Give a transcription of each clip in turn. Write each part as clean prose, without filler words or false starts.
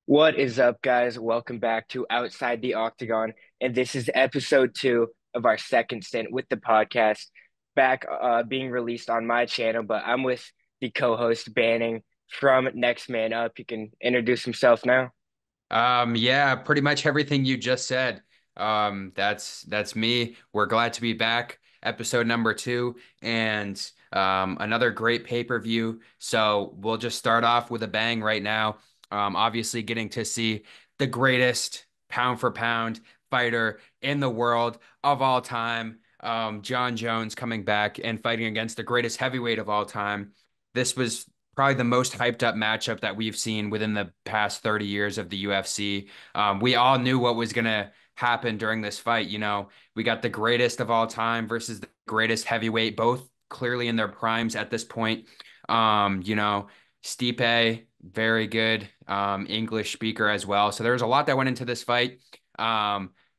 What is up, guys? Welcome back to Outside the Octagon, and this is episode 2 of our second stint with the podcast, back being released on my channel. But I'm with the co-host Banning from Next Man Up. He can introduce himself now. Yeah, pretty much everything you just said. That's me. We're glad to be back. Episode number two, and another great pay-per-view. So we'll just start off with a bang right now. Obviously getting to see the greatest pound for pound fighter in the world of all time. John Jones coming back and fighting against the greatest heavyweight of all time. This was probably the most hyped up matchup that we've seen within the past 30 years of the UFC. We all knew what was going to happen during this fight. We got the greatest of all time versus the greatest heavyweight, both clearly in their primes at this point. Stipe, very good English speaker as well. So there was a lot that went into this fight.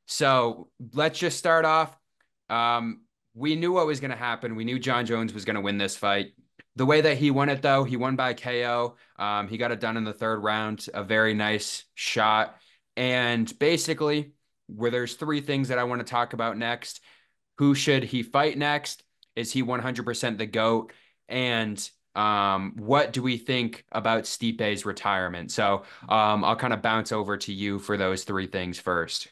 So let's just start off. We knew what was going to happen. We knew John Jones was going to win this fight. The way that he won it, though, he won by KO. He got it done in the third round, a very nice shot. And basically, where there's three things that I want to talk about next. Who should he fight next? Is he 100% the GOAT? And what do we think about Stipe's retirement? So I'll kind of bounce over to you for those three things first.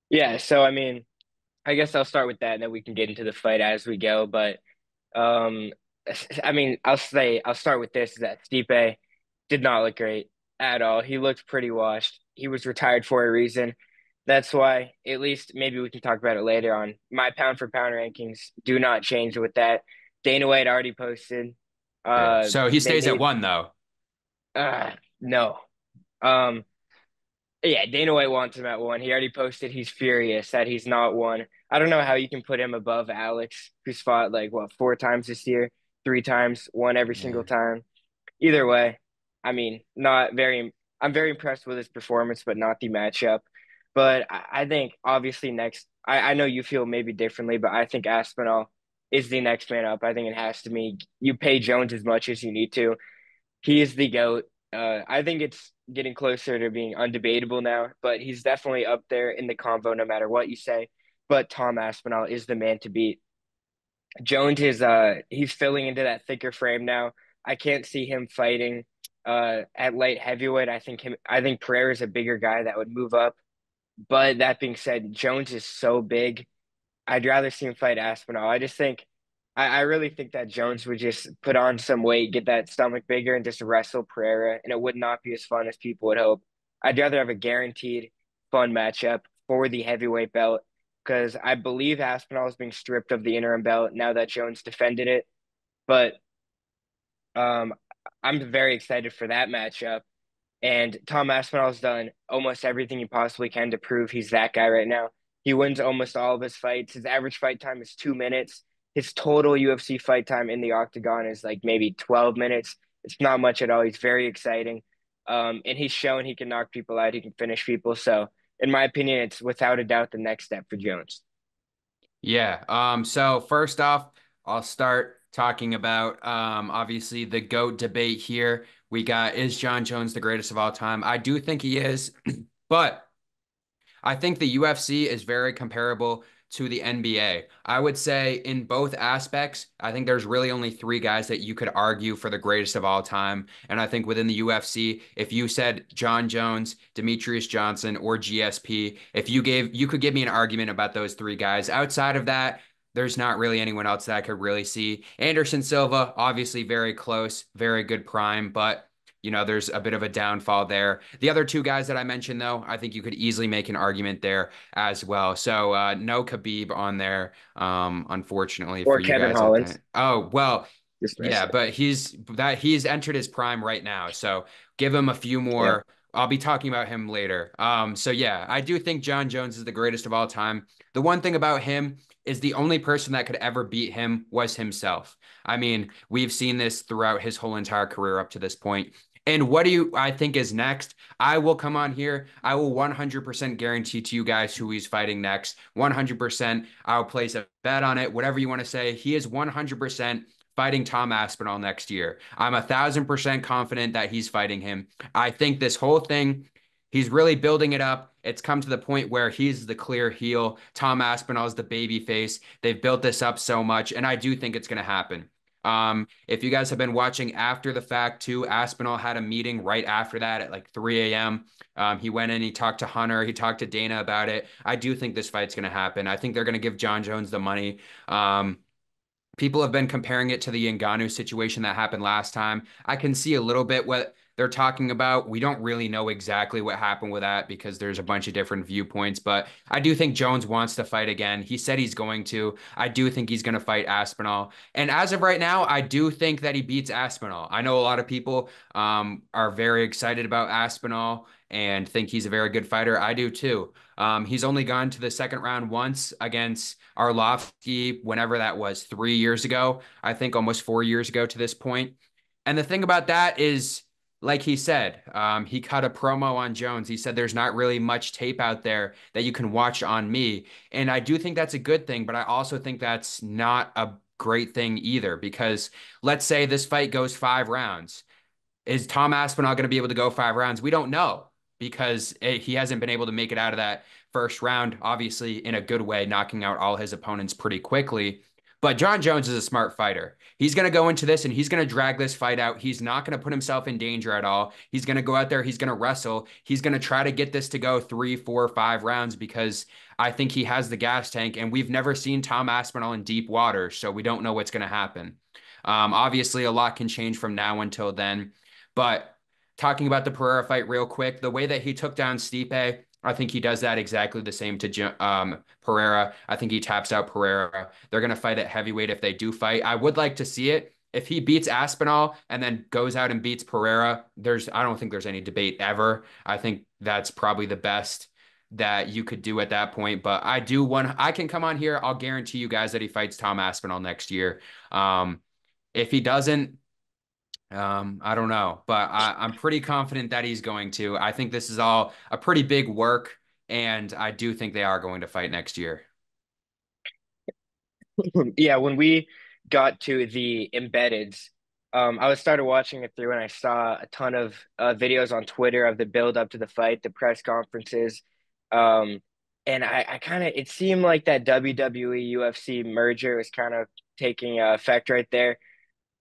Yeah, so I guess I'll start with that, and then we can get into the fight as we go. But um, I'll start with this: is that Stipe did not look great at all. He looked pretty washed. He was retired for a reason. That's why, at least maybe we can talk about it later on. My pound for pound rankings do not change with that. Dana White already posted. Yeah. So he stays at They one, though. no. Um, yeah, Dana White wants him at one. He already posted he's furious that he's not one. I don't know how you can put him above Alex, who's fought like what, four times this year, three times, won every Yeah. single time. Either way, not very. I'm very impressed with his performance, but not the matchup. But I think obviously next. I know you feel maybe differently, but I think Aspinall is the next man up. I think it has to be. You pay Jones as much as you need to. He is the GOAT. I think it's getting closer to being undebatable now, but he's definitely up there in the convo no matter what you say. But Tom Aspinall is the man to beat. Jones is he's filling into that thicker frame now. I can't see him fighting at light heavyweight. I think Pereira is a bigger guy that would move up. But that being said, Jones is so big. I'd rather see him fight Aspinall. I really think that Jones would just put on some weight, get that stomach bigger, and just wrestle Pereira, and it would not be as fun as people would hope. I'd rather have a guaranteed fun matchup for the heavyweight belt because I believe Aspinall is being stripped of the interim belt now that Jones defended it. But um, I'm very excited for that matchup. And Tom Aspinall's done almost everything he possibly can to prove he's that guy right now. He wins almost all of his fights. His average fight time is 2 minutes. His total UFC fight time in the octagon is like maybe 12 minutes. It's not much at all. He's very exciting. And he's shown he can knock people out. He can finish people. So, in my opinion, it's without a doubt the next step for Jones. Yeah. So first off, I'll start talking about obviously the GOAT debate here. We got, is John Jones the greatest of all time? I do think he is, but I think the UFC is very comparable to the NBA. I would say in both aspects, I think there's really only three guys that you could argue for the greatest of all time. And I think within the UFC, if you said John Jones, Demetrius Johnson, or GSP, if you could give me an argument about those three guys. Outside of that, there's not really anyone else that I could really see. Anderson Silva, obviously very close, very good prime, but there's a bit of a downfall there. The other two guys that I mentioned, though, I think you could easily make an argument there as well. So no Khabib on there, unfortunately for Or you Kevin guys out Holland. there. Oh, well, Just yeah, missed it. but he's entered his prime right now. So give him a few Yeah. more. I'll be talking about him later. So yeah, I do think John Jones is the greatest of all time. The one thing about him is the only person that could ever beat him was himself. I mean, we've seen this throughout his whole entire career up to this point. And what do I think is next? I will come on here. I will 100% guarantee to you guys who he's fighting next. 100%. I'll place a bet on it, whatever you want to say. He is 100% fighting Tom Aspinall next year. I'm 1,000% confident that he's fighting him. I think this whole thing, he's really building it up. It's come to the point where he's the clear heel. Tom Aspinall is the baby face. They've built this up so much, and I do think it's going to happen. If you guys have been watching after the fact too, Aspinall had a meeting right after that at like 3 a.m. He went in, he talked to Hunter, he talked to Dana about it. I do think this fight's going to happen. I think they're going to give John Jones the money. People have been comparing it to the Ngannou situation that happened last time. I can see a little bit what they're talking about. We don't really know exactly what happened with that because there's a bunch of different viewpoints, but I do think Jones wants to fight again. He said he's going to. I do think he's going to fight Aspinall. And as of right now, I do think that he beats Aspinall. I know a lot of people are very excited about Aspinall and think he's a very good fighter. I do too. He's only gone to the second round once against Arlovsky, whenever that was, 3 years ago, I think almost 4 years ago to this point. And the thing about that is, like he said, he cut a promo on Jones. He said there's not really much tape out there that you can watch on me. And I do think that's a good thing, but I also think that's not a great thing either, because let's say this fight goes 5 rounds. Is Tom Aspinall going to be able to go 5 rounds? We don't know because he hasn't been able to make it out of that first round, obviously in a good way, knocking out all his opponents pretty quickly. But John Jones is a smart fighter. He's going to go into this and he's going to drag this fight out. He's not going to put himself in danger at all. He's going to go out there. He's going to wrestle. He's going to try to get this to go 3, 4, 5 rounds because I think he has the gas tank. And we've never seen Tom Aspinall in deep water, so we don't know what's going to happen. Obviously, a lot can change from now until then. But talking about the Pereira fight real quick, the way that he took down Stipe, I think he does that exactly the same to Pereira. I think he taps out Pereira. They're going to fight at heavyweight if they do fight. I would like to see it. If he beats Aspinall and then goes out and beats Pereira, I don't think there's any debate ever. I think that's probably the best that you could do at that point. But I can come on here. I'll guarantee you guys that he fights Tom Aspinall next year. If he doesn't, I don't know, but I'm pretty confident that he's going to. I think this is all a pretty big work, and I do think they are going to fight next year. Yeah, when we got to the embeddeds, I was started watching it through and I saw a ton of videos on Twitter of the build up to the fight, the press conferences. Um, and I kind of, it seemed like that WWE UFC merger was kind of taking effect right there.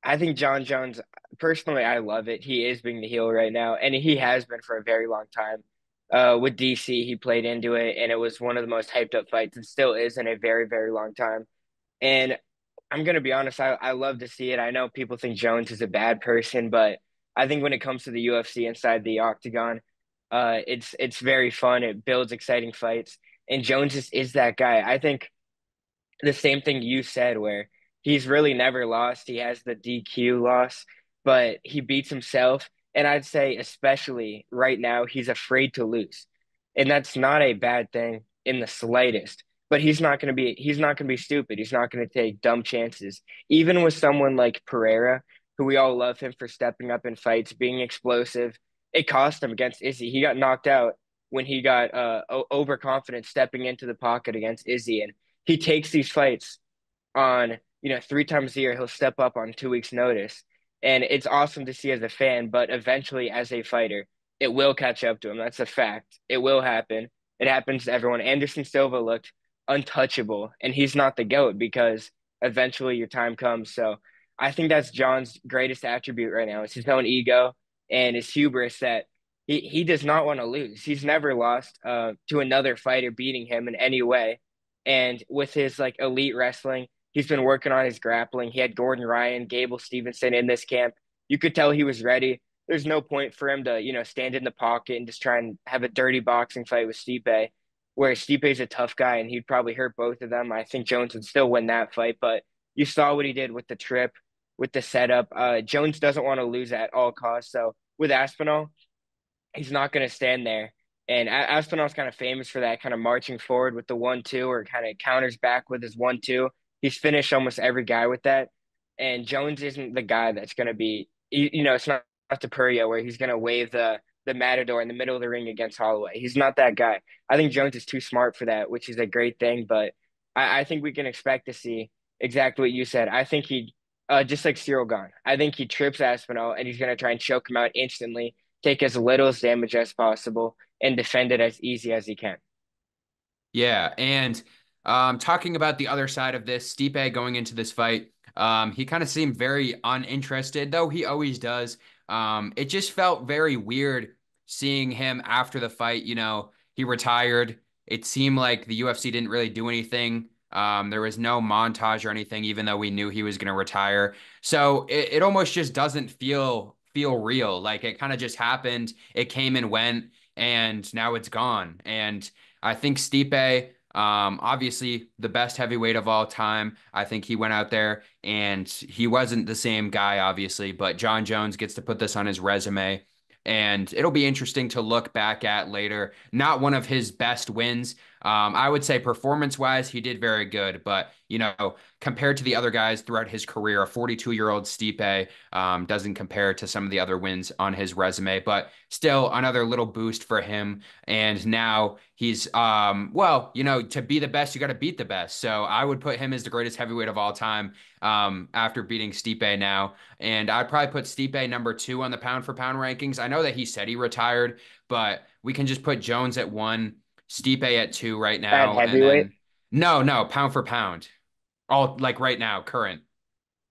I think John Jones, personally, I love it. He is being the heel right now, and he has been for a very long time. With DC, he played into it, and it was one of the most hyped up fights, and still is in a very, very long time. And I'm gonna be honest, I love to see it. I know people think Jones is a bad person, but I think when it comes to the UFC inside the Octagon, it's very fun. It builds exciting fights, and Jones is that guy. I think the same thing you said, where he's really never lost. He has the DQ loss, but he beats himself. And I'd say, especially right now, he's afraid to lose. And that's not a bad thing in the slightest. But he's not gonna be stupid. He's not gonna take dumb chances. Even with someone like Pereira, who we all love him for stepping up in fights, being explosive. It cost him against Izzy. He got knocked out when he got overconfident stepping into the pocket against Izzy. And he takes these fights on, 3 times a year. He'll step up on 2 weeks' notice. And it's awesome to see as a fan, but eventually as a fighter, it will catch up to him. That's a fact. It will happen. It happens to everyone. Anderson Silva looked untouchable, and he's not the GOAT because eventually your time comes. So I think that's John's greatest attribute right now. It's his own ego and his hubris that he does not want to lose. He's never lost to another fighter beating him in any way. And with his like elite wrestling, he's been working on his grappling. He had Gordon Ryan, Gable Stevenson in this camp. You could tell he was ready. There's no point for him to, stand in the pocket and just try and have a dirty boxing fight with Stipe, where Stipe's a tough guy and he'd probably hurt both of them. I think Jones would still win that fight, but you saw what he did with the trip, with the setup. Jones doesn't want to lose at all costs. So with Aspinall, he's not going to stand there. And Aspinall's kind of famous for that, kind of marching forward with the 1-2 or kind of counters back with his 1-2. He's finished almost every guy with that. And Jones isn't the guy that's going to be, it's not the Puria where he's going to wave the Matador in the middle of the ring against Holloway. He's not that guy. I think Jones is too smart for that, which is a great thing. But I think we can expect to see exactly what you said. I think just like Cyril Gahn. I think he trips Aspinall and he's going to try and choke him out instantly, take as little damage as possible, and defend it as easy as he can. Yeah, and talking about the other side of this, Stipe going into this fight, he kind of seemed very uninterested, though he always does. It just felt very weird seeing him after the fight. He retired. It seemed like the UFC didn't really do anything. There was no montage or anything, even though we knew he was going to retire. So it almost just doesn't feel real. Like it kind of just happened. It came and went, and now it's gone. And I think Stipe, obviously the best heavyweight of all time. I think he went out there and he wasn't the same guy, obviously, but John Jones gets to put this on his resume. And it'll be interesting to look back at later. Not one of his best wins. I would say performance-wise, he did very good, but compared to the other guys throughout his career, a 42-year-old Stipe doesn't compare to some of the other wins on his resume. But still, another little boost for him. And now he's well, to be the best, you got to beat the best. So I would put him as the greatest heavyweight of all time after beating Stipe now. And I'd probably put Stipe number 2 on the pound for pound rankings. I know that he said he retired, but we can just put Jones at 1, Stipe at 2 right At now, and heavyweight, then no, pound for pound. All like right now, current.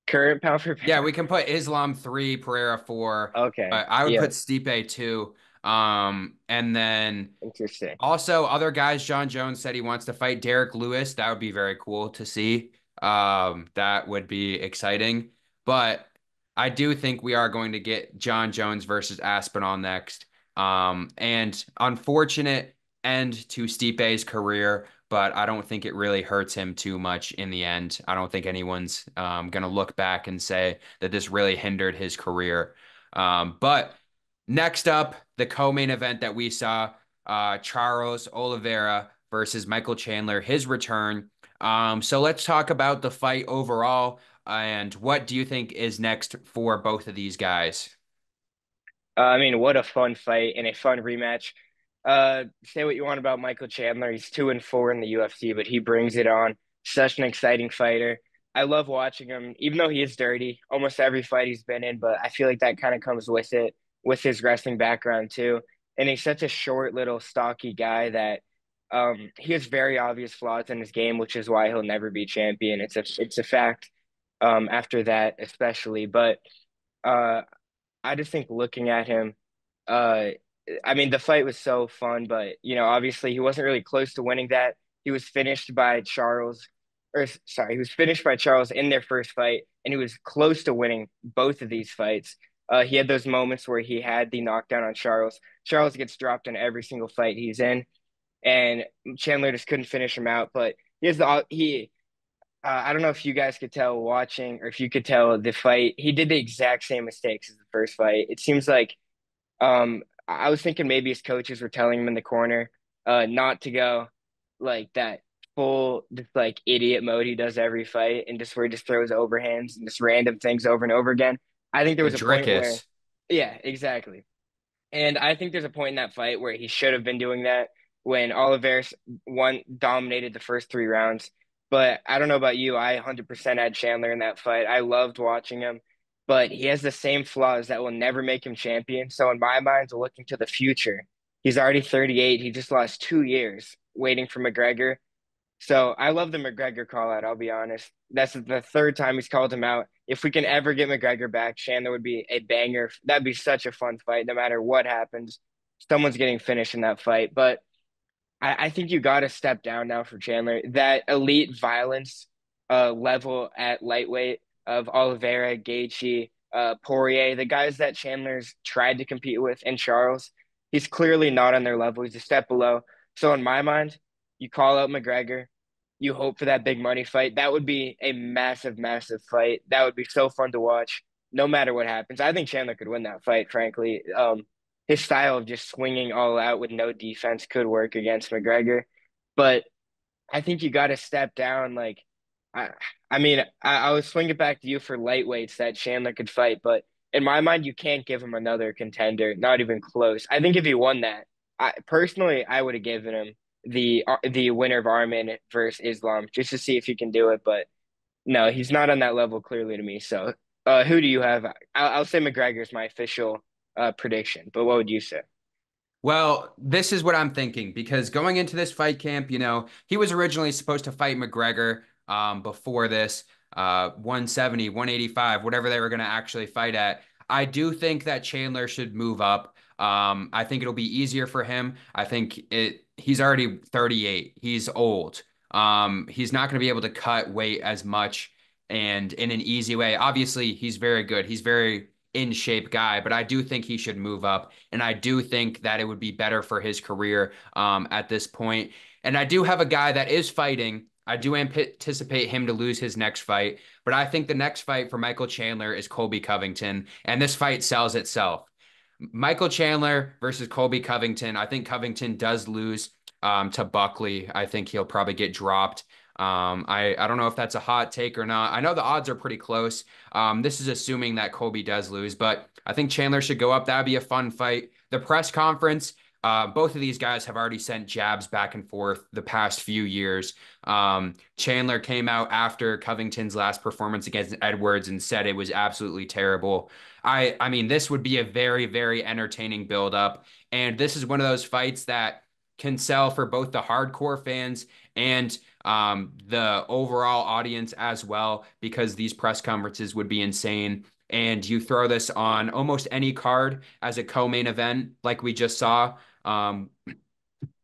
current pound for Yeah, pound. we can put Islam 3, Pereira 4, Okay. but I would Yeah. put Stipe 2. And then Interesting. also, other guys, John Jones said he wants to fight Derek Lewis. That would be very cool to see. That would be exciting. But I do think we are going to get John Jones versus Aspinall next. And unfortunate end to Stipe's career, but I don't think it really hurts him too much in the end. I don't think anyone's going to look back and say that this really hindered his career. But next up, the co-main event that we saw Charles Oliveira versus Michael Chandler, his return. So let's talk about the fight overall and what do you think is next for both of these guys? I mean, what a fun fight and a fun rematch. Say what you want about Michael Chandler. He's 2-4 in the UFC, but he brings it on. Such an exciting fighter. I love watching him, even though he is dirty, almost every fight he's been in, but I feel like that kind of comes with it, with his wrestling background too. And he's such a short, little, stocky guy that he has very obvious flaws in his game, which is why he'll never be champion. It's a fact after that, especially. But uh, I just think looking at him, uh, I mean, the fight was so fun, but obviously he wasn't really close to winning that. He was finished by Charles, or sorry, he was finished by Charles in their first fight, and he was close to winning both of these fights. He had those moments where he had the knockdown on Charles. Charles gets dropped in every single fight he's in, and Chandler just couldn't finish him out. But he has the he I don't know if you guys could tell watching or if you could tell the fight. He did the exact same mistakes as the first fight. It seems like I was thinking maybe his coaches were telling him in the corner not to go like that full just like idiot mode he does every fight and just where he just throws overhands and just random things over and over again. I think there The was a point where Drickus. yeah, exactly. And I think there's a point in that fight where he should have been doing that when Oliveira dominated the first 3 rounds. But I don't know about you. I 100% had Chandler in that fight. I loved watching him, but he has the same flaws that will never make him champion. So in my mind, looking to the future, he's already 38. He just lost 2 years waiting for McGregor. So I love the McGregor call out, I'll be honest. That's the third time he's called him out. If we can ever get McGregor back, Chandler would be a banger. That'd be such a fun fight, no matter what happens. Someone's getting finished in that fight. But I think you got to step down now for Chandler. That elite violence level at lightweight of Oliveira, Gaethje, Poirier, the guys that Chandler's tried to compete with, and Charles, he's clearly not on their level. He's a step below. So in my mind, you call out McGregor, you hope for that big money fight. That would be a massive, massive fight. That would be so fun to watch, no matter what happens. I think Chandler could win that fight, frankly. His style of just swinging all out with no defense could work against McGregor. But I think you got to step down. Like, I, I mean, I would swing it back to you for lightweights that Chandler could fight. But in my mind, you can't give him another contender, not even close. I think if he won that, I would have given him the winner of Armin versus Islam just to see if he can do it. But No, he's not on that level clearly to me. So, who do you have? I'll say McGregor's my official prediction, but what would you say? Well, this is what I'm thinking because going into this fight camp, he was originally supposed to fight McGregor before this 170, 185, whatever they were going to actually fight at. I do think that Chandler should move up. I think it'll be easier for him. I think he's already 38. He's old. He's not going to be able to cut weight as much and in an easy way. Obviously, he's very good. He's very in shape guy, but I do think he should move up. And I do think that it would be better for his career at this point. And I do have a guy that is fighting. I do anticipate him to lose his next fight, but I think the next fight for Michael Chandler is Colby Covington, and this fight sells itself. Michael Chandler versus Colby Covington. I think Covington does lose to Buckley. I think he'll probably get dropped. I don't know if that's a hot take or not. I know the odds are pretty close. This is assuming that Colby does lose, but I think Chandler should go up. That'd be a fun fight. The press conference, both of these guys have already sent jabs back and forth the past few years. Chandler came out after Covington's last performance against Edwards and said it was absolutely terrible. I mean, this would be a very, very entertaining build-up, and this is one of those fights that can sell for both the hardcore fans and the overall audience as well, because these press conferences would be insane. And you throw this on almost any card as a co-main event, like we just saw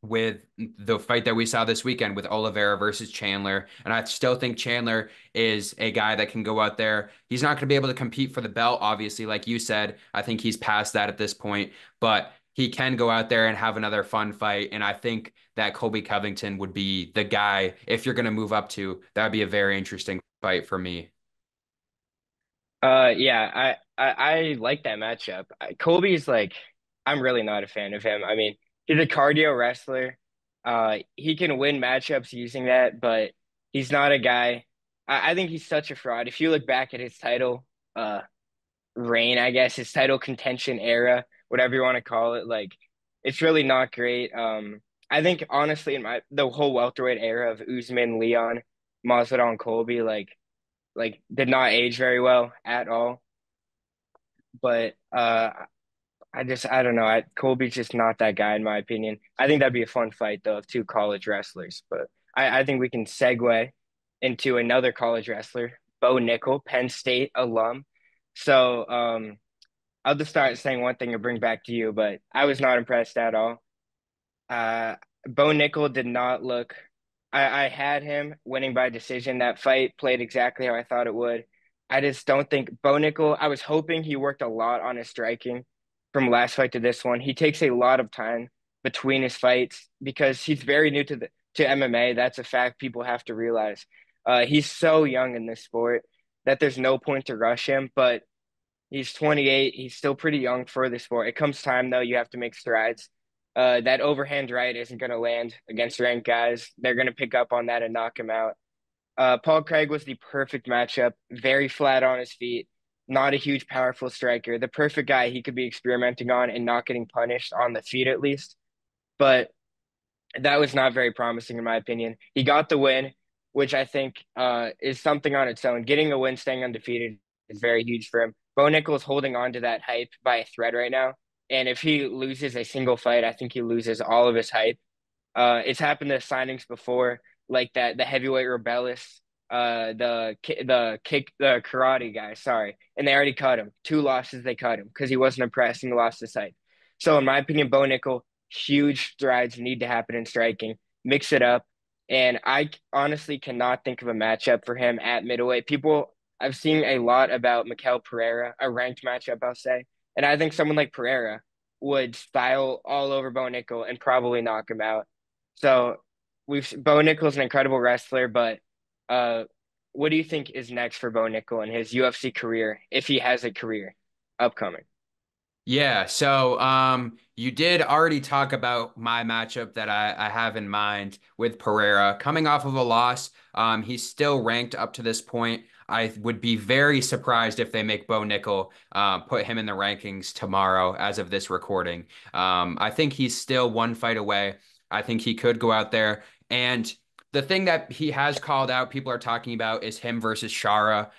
with the fight that we saw this weekend with Oliveira versus Chandler. And I still think Chandler is a guy that can go out there. He's not going to be able to compete for the belt, obviously, like you said. I think he's past that at this point, but he can go out there and have another fun fight. And I think that Colby Covington would be the guy, if you're going to move up to, that would be a very interesting fight for me. Yeah, I like that matchup. Colby's like, I'm really not a fan of him. I mean, he's a cardio wrestler. He can win matchups using that, but he's not a guy. I think he's such a fraud. If you look back at his title reign, I guess his title contention era, whatever you want to call it, like it's really not great. I think honestly, in my the whole welterweight era of Usman, Leon, Masvidal, and Colby, like did not age very well at all. But I don't know. Colby's just not that guy in my opinion. I think that'd be a fun fight though of two college wrestlers. But I think we can segue into another college wrestler, Bo Nickel, Penn State alum. So I'll just start saying one thing and bring back to you, but I was not impressed at all. Uh, Bo Nickel did not look. I had him winning by decision. That fight played exactly how I thought it would. I just don't think Bo Nickel. I was hoping he worked a lot on his striking from last fight to this one. He takes a lot of time between his fights because he's very new to MMA. That's a fact people have to realize. He's so young in this sport that there's no point to rush him. But he's 28. He's still pretty young for the sport. It comes time though. You have to make strides. That overhand right isn't going to land against ranked guys. They're going to pick up on that and knock him out. Paul Craig was the perfect matchup, very flat on his feet, not a huge, powerful striker. The perfect guy he could be experimenting on and not getting punished on the feet at least. But that was not very promising in my opinion. He got the win, which I think is something on its own. Getting a win, staying undefeated is very huge for him. Bo Nickel's holding on to that hype by a thread right now. And if he loses a single fight, I think he loses all of his hype. It's happened to signings before, like that the heavyweight Rebellis, the karate guy, sorry, and they already cut him. Two losses, they cut him because he wasn't impressed and he lost his sight. So in my opinion, Bo Nickel, huge strides need to happen in striking. Mix it up, and I honestly cannot think of a matchup for him at middleweight. I've seen a lot about Mikel Pereira, a ranked matchup, I'll say, and I think someone like Pereira would style all over Bo Nickel and probably knock him out. So Bo Nickel's an incredible wrestler, but uh, what do you think is next for Bo Nickel in his UFC career, if he has a career upcoming? Yeah, so you did already talk about my matchup that I have in mind with Pereira. Coming off of a loss, he's still ranked up to this point. I would be very surprised if they make Bo Nickel put him in the rankings tomorrow as of this recording. I think he's still one fight away. I think he could go out there and The thing that he has called out, people are talking about, is him versus Shara.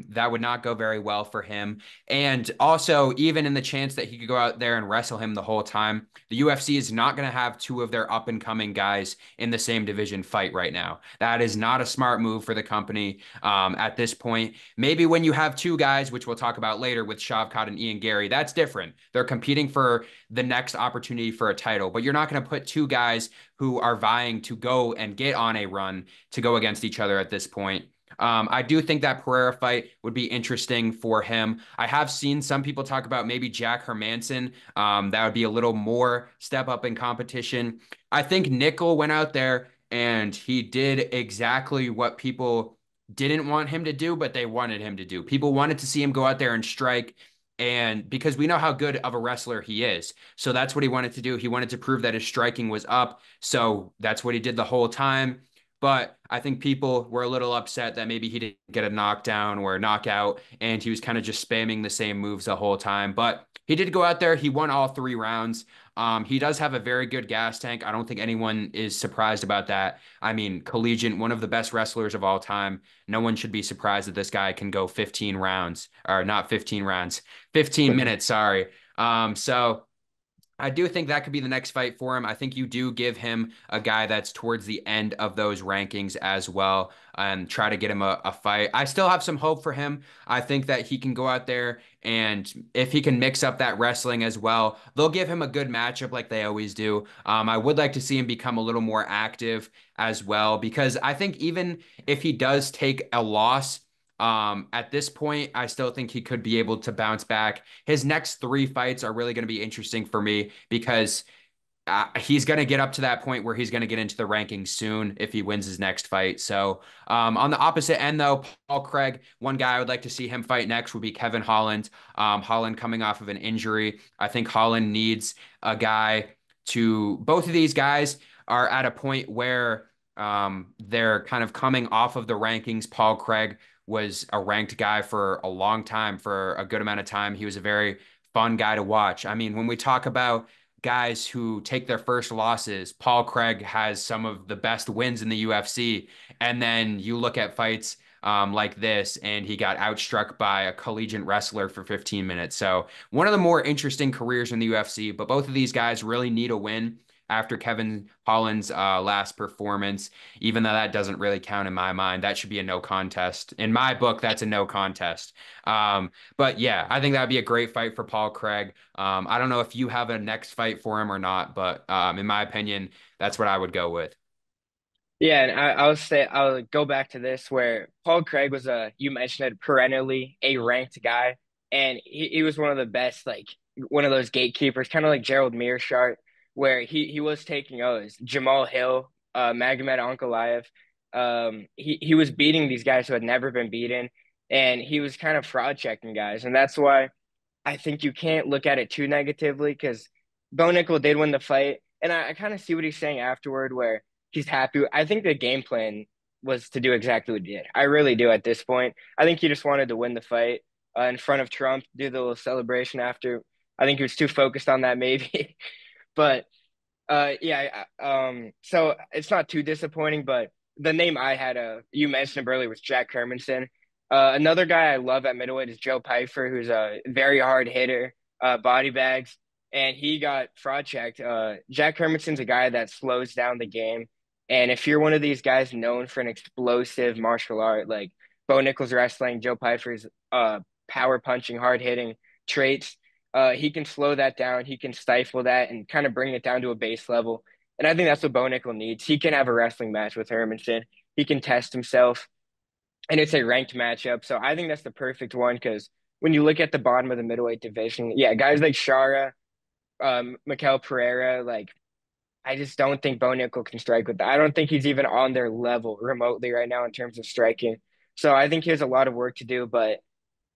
That would not go very well for him. And also, even in the chance that he could go out there and wrestle him the whole time, the UFC is not going to have two of their up and coming guys in the same division fight right now. That is not a smart move for the company at this point. Maybe when you have two guys, which we'll talk about later with Shavkat and Ian Gary, that's different. They're competing for the next opportunity for a title, but you're not going to put two guys who are vying to go and get on a run to go against each other at this point. I do think that Pereira fight would be interesting for him. I have seen some people talk about maybe Jack Hermanson. That would be a little more step up in competition. I think Nickel went out there and he did exactly what people didn't want him to do, but they wanted him to do. People wanted to see him go out there and strike. And because we know how good of a wrestler he is. So that's what he wanted to do. He wanted to prove that his striking was up. So that's what he did the whole time. But I think people were a little upset that maybe he didn't get a knockdown or a knockout, and he was kind of just spamming the same moves the whole time. But he did go out there. He won all 3 rounds. He does have a very good gas tank. I don't think anyone is surprised about that. I mean, collegiate, one of the best wrestlers of all time. No one should be surprised that this guy can go 15 rounds, or not 15 rounds, 15 minutes, sorry. So I do think that could be the next fight for him. I think you do give him a guy that's towards the end of those rankings as well and try to get him a fight. I still have some hope for him. I think that he can go out there and if he can mix up that wrestling as well, they'll give him a good matchup like they always do. I would like to see him become a little more active as well because I think even if he does take a loss, at this point, I still think he could be able to bounce back. His next 3 fights are really going to be interesting for me because he's going to get up to that point where he's going to get into the rankings soon if he wins his next fight. So, on the opposite end, though, Paul Craig, one guy I would like to see him fight next would be Kevin Holland. Holland coming off of an injury. I think Holland needs a guy to, both of these guys are at a point where they're kind of coming off of the rankings. Paul Craig was a ranked guy for a long time, for a good amount of time. He was a very fun guy to watch. I mean, when we talk about guys who take their first losses, Paul Craig has some of the best wins in the UFC. And then you look at fights like this, and he got outstruck by a collegiate wrestler for 15 minutes. So one of the more interesting careers in the UFC, but both of these guys really need a win after Kevin Holland's last performance, even though that doesn't really count in my mind. That should be a no contest. In my book, that's a no contest. But yeah, I think that would be a great fight for Paul Craig. I don't know if you have a next fight for him or not, but in my opinion, that's what I would go with. Yeah, and I'll go back to this where Paul Craig was you mentioned it, perennially a ranked guy, and he was one of the best, like one of those gatekeepers, kind of like Gerald Mearshart, where he was taking O's. Jamal Hill, Magomed Ankalaev, he was beating these guys who had never been beaten, and he was kind of fraud checking guys, and that's why I think you can't look at it too negatively because Bo Nickel did win the fight, and I kind of see what he's saying afterward, where he's happy. I think the game plan was to do exactly what he did. I really do at this point. I think he just wanted to win the fight in front of Trump, do the little celebration after. I think he was too focused on that, maybe. But yeah, so it's not too disappointing, but the name I had, you mentioned him earlier, was Jack Hermanson. Another guy I love at middleweight is Joe Pyfer, who's a very hard hitter, body bags, and he got fraud checked. Jack Hermanson's a guy that slows down the game, and if you're one of these guys known for an explosive martial art like Bo Nichols wrestling, Joe Pyfer's power punching, hard hitting traits, he can slow that down. He can stifle that and kind of bring it down to a base level. And I think that's what Bo Nickel needs. He can have a wrestling match with Hermanson. He can test himself, and it's a ranked matchup. So I think that's the perfect one because when you look at the bottom of the middleweight division, yeah, guys like Shara, Mikel Pereira, like I just don't think Bo Nickel can strike with that. I don't think he's even on their level remotely right now in terms of striking. So I think he has a lot of work to do, but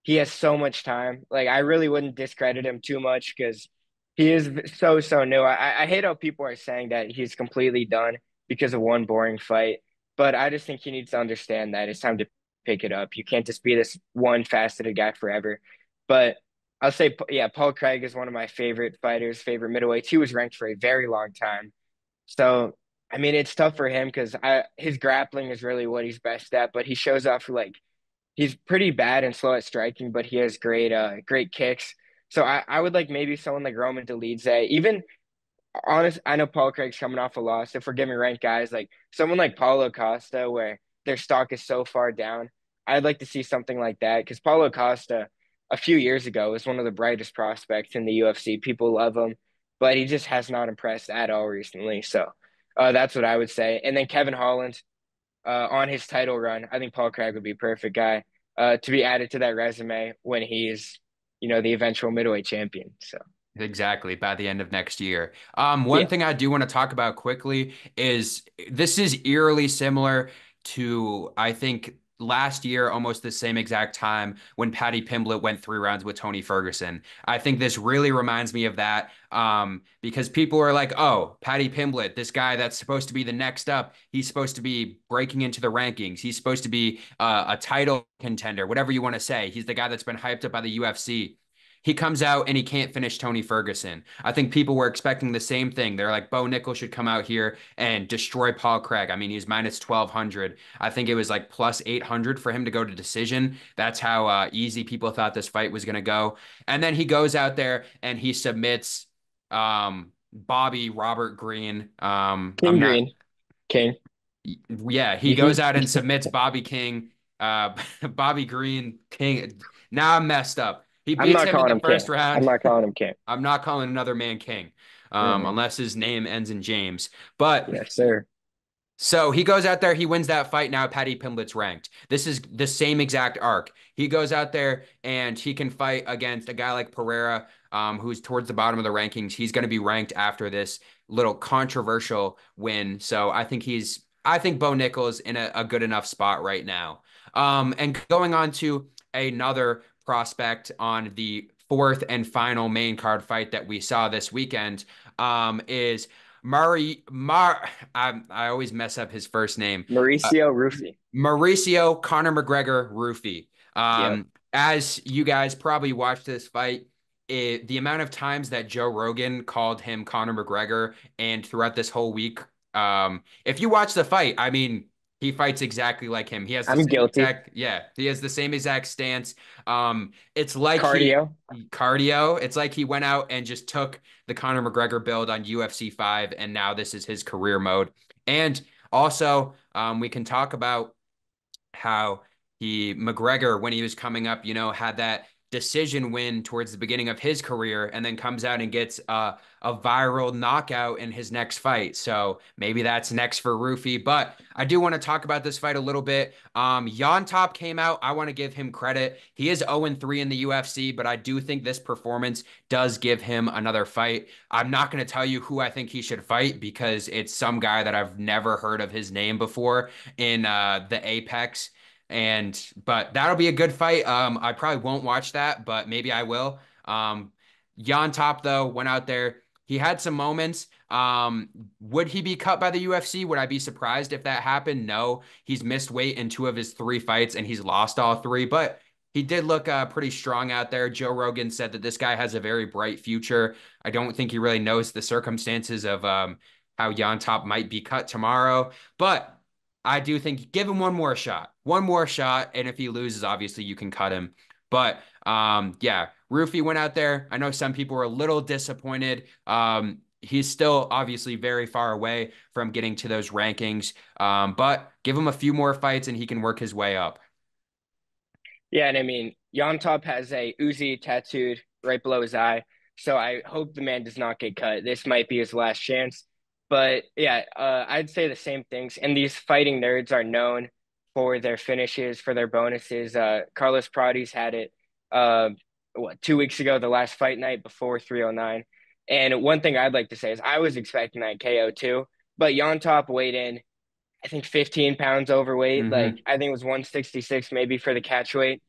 he has so much time. Like I really wouldn't discredit him too much because he is so new. I hate how people are saying that he's completely done because of one boring fight, but I just think he needs to understand that it's time to pick it up. You can't just be this one faceted guy forever. But I'll say, yeah, Paul Craig is one of my favorite fighters, favorite middleweights. He was ranked for a very long time. So I mean, it's tough for him because I his grappling is really what he's best at, but he shows off like he's pretty bad and slow at striking, but he has great kicks. So I would like maybe someone like Roman Dolidze, even honest, I know Paul Craig's coming off a loss. If we're giving ranked guys, like someone like Paulo Costa, where their stock is so far down, I'd like to see something like that because Paulo Costa, a few years ago, was one of the brightest prospects in the UFC. People love him, but he just has not impressed at all recently. So that's what I would say. And then Kevin Holland on his title run, I think Paul Craig would be a perfect guy to be added to that resume when he's, the eventual middleweight champion. So Exactly, by the end of next year. One yeah, thing I do want to talk about quickly is this is eerily similar to, I think, last year, almost the same exact time when Paddy Pimblett went 3 rounds with Tony Ferguson. I think this really reminds me of that because people are like, oh, Paddy Pimblett, this guy that's supposed to be the next up, he's supposed to be breaking into the rankings. He's supposed to be a title contender, whatever you want to say. He's the guy that's been hyped up by the UFC. He comes out and he can't finish Tony Ferguson. I think people were expecting the same thing. They're like, Bo Nickel should come out here and destroy Paul Craig. I mean, he's minus 1,200. I think it was like plus 800 for him to go to decision. That's how easy people thought this fight was going to go. And then he goes out there and he submits Bobby Robert Green. King I'm not, Green, King. yeah, he Hmm. goes out and submits Bobby King, Bobby Green King. Now I'm messed up. He I'm beats not him in calling the him first King. I'm round. not calling him King. I'm not calling another man king, Mm-mm. unless his name ends in James. But Yes, sir. so he goes out there, he wins that fight. Now Paddy Pimblett's ranked. This is the same exact arc. He goes out there and he can fight against a guy like Pereira, who's towards the bottom of the rankings. He's going to be ranked after this little controversial win. So I think Bo Nickel's in a good enough spot right now. And going on to another prospect on the fourth and final main card fight that we saw this weekend, is Murray I always mess up his first name. Uh, Mauricio Rufy. Mauricio Conor McGregor Rufy. Yep. As you guys probably watched this fight, the amount of times that Joe Rogan called him Conor McGregor, and throughout this whole week, if you watch the fight, I mean, he fights exactly like him. He has the I'm same guilty. exact, yeah, he has the same exact stance. It's like Cardio. cardio. It's like he went out and just took the Conor McGregor build on UFC 5, and now this is his career mode. And also, we can talk about how McGregor, when he was coming up, had that decision win towards the beginning of his career, and then comes out and gets a viral knockout in his next fight. So maybe that's next for Rufy. But I do want to talk about this fight a little bit. Jan Top came out. I want to give him credit. He is 0-3 in the UFC, but I do think this performance does give him another fight. I'm not going to tell you who I think he should fight because it's some guy that I've never heard of his name before in the Apex. But that'll be a good fight. I probably won't watch that, but maybe I will. Jan Top though went out there. He had some moments. Would he be cut by the UFC? Would I be surprised if that happened? No. He's missed weight in 2 of his 3 fights and he's lost all 3, but he did look pretty strong out there. Joe Rogan said that this guy has a very bright future. I don't think he really knows the circumstances of how Jan Top might be cut tomorrow, but I do think give him one more shot, and if he loses, obviously you can cut him. But yeah, Rufy went out there. I know some people were a little disappointed. He's still obviously very far away from getting to those rankings, but give him a few more fights and he can work his way up. Yeah, and I mean, Yon Top has a Uzi tattooed right below his eye, so I hope the man does not get cut. This might be his last chance. But yeah, I'd say the same things. And these fighting nerds are known for their finishes, for their bonuses. Carlos Prates had it, uh, 2 weeks ago, the last fight night before 309. And one thing I'd like to say is I was expecting that KO too, but Yon Top weighed in, I think 15 pounds overweight. Like Hmm. I think it was 166 maybe for the catch weight.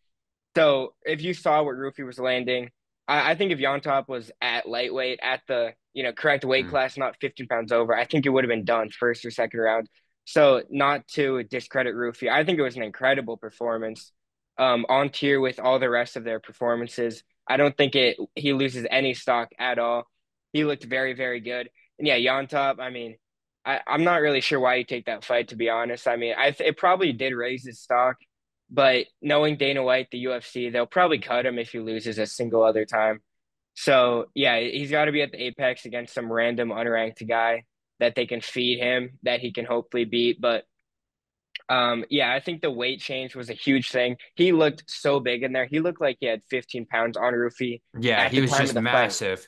So if you saw what Rufy was landing, I think if Yontop was at lightweight at the correct weight class, not 15 pounds over, I think it would have been done first or second round. So not to discredit Rufy, I think it was an incredible performance, on tier with all the rest of their performances. I don't think he loses any stock at all. He looked very, very good. And yeah, Yontop, I mean, I'm not really sure why you take that fight, to be honest. I mean, it probably did raise his stock, but knowing Dana White, the UFC, they'll probably cut him if he loses a single other time. So yeah, he's got to be at the apex against some random unranked guy that they can feed him that he can hopefully beat. But yeah, I think the weight change was a huge thing. He looked so big in there. He looked like he had 15 pounds on Rufi Yeah, at he the was time just of the fight. massive.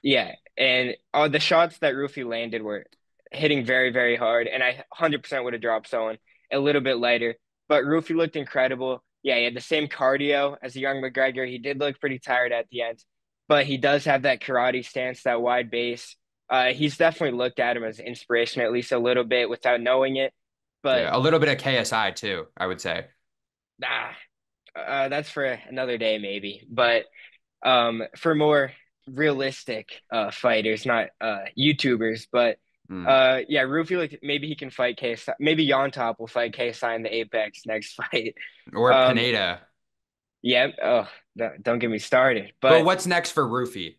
Yeah, and the shots that Rufi landed were hitting very, very hard, and I 100% would have dropped someone a little bit lighter. But Rufi looked incredible. Yeah, he had the same cardio as the young McGregor. He did look pretty tired at the end, but he does have that karate stance, that wide base. He's definitely looked at him as inspiration, at least a little bit, without knowing it. But Yeah, a little bit of KSI too, I would say. nah, that's for another day, maybe. But for more realistic fighters, not YouTubers, but Mm. yeah, Rufy like maybe he can fight KSI. Maybe Yontop will fight KSI in the Apex next fight. Or Um, Pineda. yeah, oh, don't get me started. But But what's next for Roofy?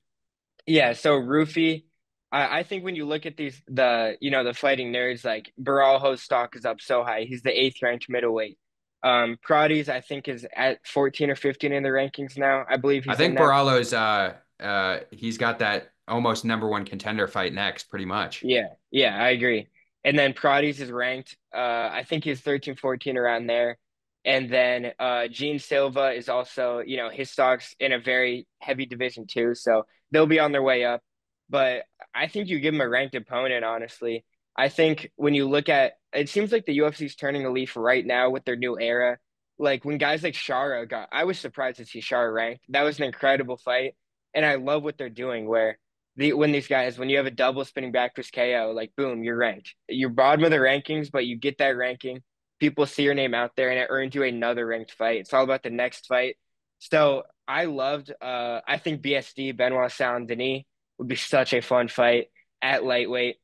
yeah, so Rufy, I think when you look at these the fighting nerds, like Baralho's stock is up so high. He's the eighth ranked middleweight. Prades, I think, is at 14 or 15 in the rankings now. I believe I he's in think now. Boralo's he's got that almost number one contender fight next, pretty much. Yeah, yeah, I agree. And then Prades is ranked, I think he's 13, 14 around there. And then Gene Silva is also, his stock's in a very heavy division too. So they'll be on their way up. But I think you give him a ranked opponent, honestly. I think when you look at it seems like the UFC's turning a leaf right now with their new era. Like when guys like Shara I was surprised to see Shara ranked. That was an incredible fight. And I love what they're doing where when you have a double spinning back fist KO, like boom, you're ranked. You're bottom of the rankings, but you get that ranking. People see your name out there, and it earns you another ranked fight. It's all about the next fight. So I loved. I think BSD Benoit Saint Denis would be such a fun fight at lightweight.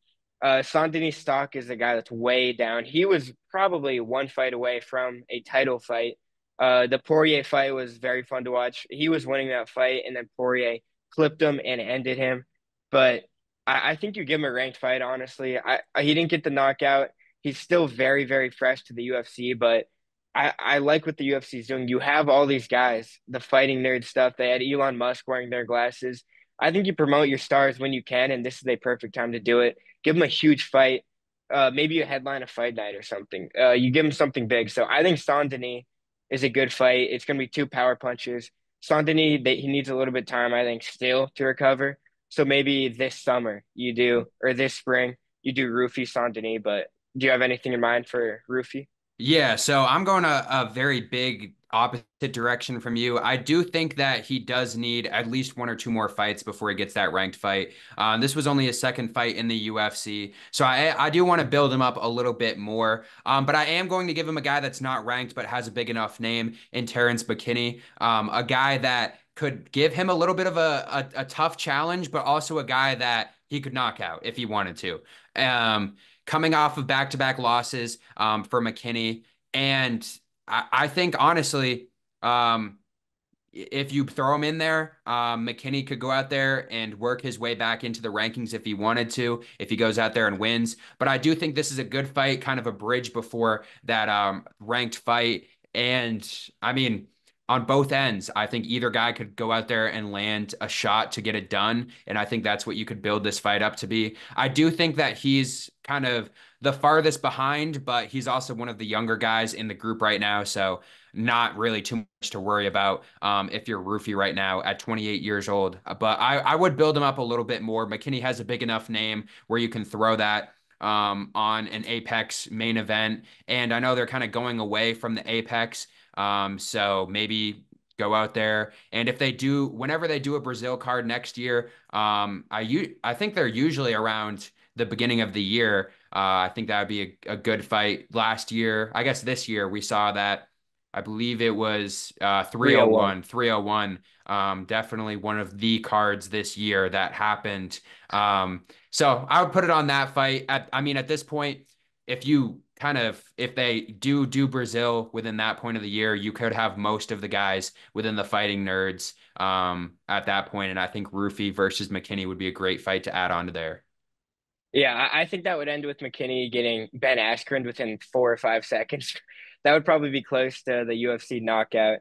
Saint Denis stock is a guy that's way down. He was probably one fight away from a title fight. The Poirier fight was very fun to watch. He was winning that fight, and then Poirier clipped him and ended him. But I think you give him a ranked fight, honestly. He didn't get the knockout. He's still very, very fresh to the UFC, but I like what the UFC is doing. You have all these guys, the fighting nerd stuff. They had Elon Musk wearing their glasses. I think you promote your stars when you can, and this is a perfect time to do it. Give them a huge fight, maybe a headline a fight night or something. You give them something big. So I think Saint Denis is a good fight. It's going to be two power punches. Saint Denis, he needs a little bit of time, I think, still to recover. So maybe this summer you do, or this spring you do Rufy Saint Denis. But do you have anything in mind for Rufy? Yeah, so I'm going a very big opposite direction from you. I do think that he does need at least one or two more fights before he gets that ranked fight. This was only his second fight in the UFC, so I do want to build him up a little bit more. But I am going to give him a guy that's not ranked but has a big enough name in Terrence McKinney, a guy that could give him a little bit of a tough challenge, but also a guy that he could knock out if he wanted to. Coming off of back-to-back losses for McKinney. And I think honestly, if you throw him in there, McKinney could go out there and work his way back into the rankings if he wanted to, if he goes out there and wins. But I do think this is a good fight, kind of a bridge before that ranked fight. And I mean, on both ends, I think either guy could go out there and land a shot to get it done. And I think that's what you could build this fight up to be. I do think that he's kind of the farthest behind, but he's also one of the younger guys in the group right now. So not really too much to worry about if you're Roofy right now at 28 years old. But I would build him up a little bit more. McKinney has a big enough name where you can throw that on an Apex main event. And I know they're kind of going away from the Apex. So maybe go out there. And if they do, whenever they do a Brazil card next year, I think they're usually around the beginning of the year. I think that would be a good fight. Last year, I guess this year we saw that. I believe it was 301. 301, 301. Definitely one of the cards this year that happened. So I would put it on that fight. I mean, at this point, if they do Brazil within that point of the year, you could have most of the guys within the fighting nerds at that point. And I think Roofy versus McKinney would be a great fight to add on to there. Yeah, I think that would end with McKinney getting Ben Askren within 4 or 5 seconds. That would probably be close to the UFC knockout.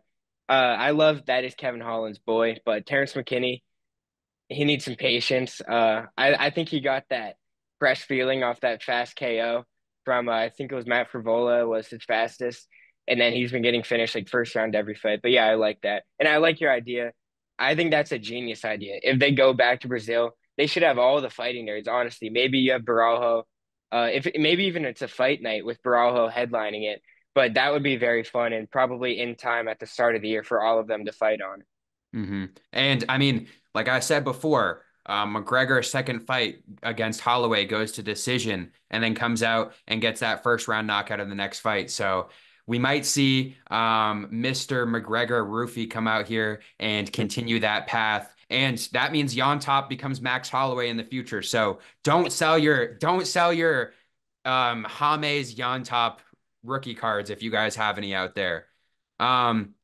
I love that is Kevin Holland's boy, but Terrence McKinney, he needs some patience. I think he got that fresh feeling off that fast KO from I think it was Matt Frivola was his fastest, and then he's been getting finished like first round every fight. But yeah, I like that, and I like your idea. I think that's a genius idea. If they go back to Brazil, they should have all the fighting nerds. Honestly, maybe you have Baralho. If maybe even it's a fight night with Baralho headlining it, but that would be very fun and probably in time at the start of the year for all of them to fight on. And I mean, like I said before, McGregor's second fight against Holloway goes to decision and then comes out and gets that first round knockout in the next fight. So we might see Mr. McGregor Roofy come out here and continue that path. And that means Yon Top becomes Max Holloway in the future. So don't sell your James Yon Top rookie cards if you guys have any out there. Um,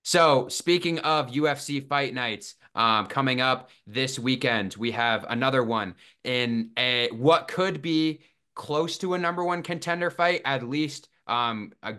so speaking of UFC fight nights, coming up this weekend, we have another one in what could be close to a number one contender fight, at least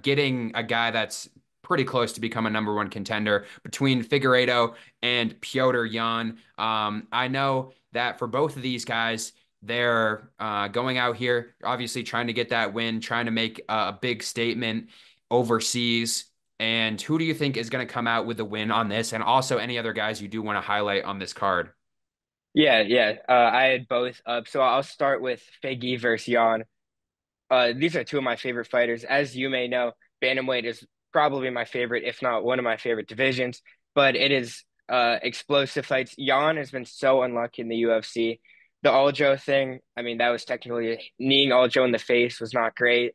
getting a guy that's pretty close to become a number one contender between Figueiredo and Piotr Jan. I know that for both of these guys, they're going out here, obviously trying to get that win, trying to make a big statement overseas. And who do you think is going to come out with the win on this? And also any other guys you do want to highlight on this card? Yeah, yeah. I had both up, so I'll start with Figgy versus Jan. These are two of my favorite fighters. As you may know, bantamweight is probably my favorite, if not one of my favorite divisions. But it is explosive fights. Jan has been so unlucky in the UFC. The Aljo thing, I mean, that was technically kneeing Aljo in the face was not great.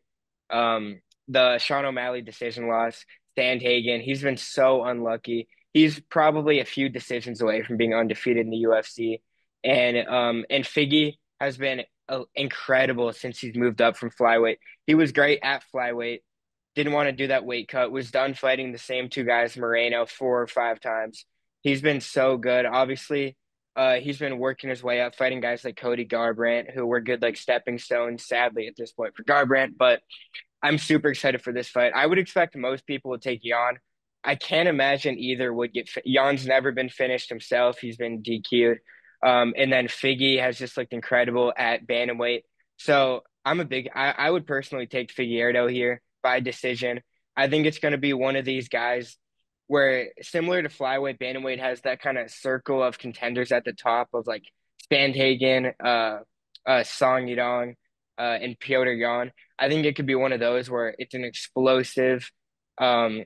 The Sean O'Malley decision loss, Sandhagen, he's been so unlucky. He's probably a few decisions away from being undefeated in the UFC. And Figgy has been incredible since he's moved up from flyweight. He was great at flyweight, didn't want to do that weight cut, was done fighting the same two guys, Moreno, 4 or 5 times. He's been so good. Obviously, he's been working his way up, fighting guys like Cody Garbrandt, who were good like stepping stones, sadly, at this point for Garbrandt. But I'm super excited for this fight. I would expect most people would take Jan. I can't imagine either would get. Jan's never been finished himself. He's been DQ'd. And then Figgy has just looked incredible at bantamweight. So I'm a big. I would personally take Figueiredo here by decision. I think it's going to be one of these guys where similar to flyweight, bantamweight has that kind of circle of contenders at the top of like Sandhagen, Song Yadong, and Piotr Jan. I think it could be one of those where it's an explosive, um,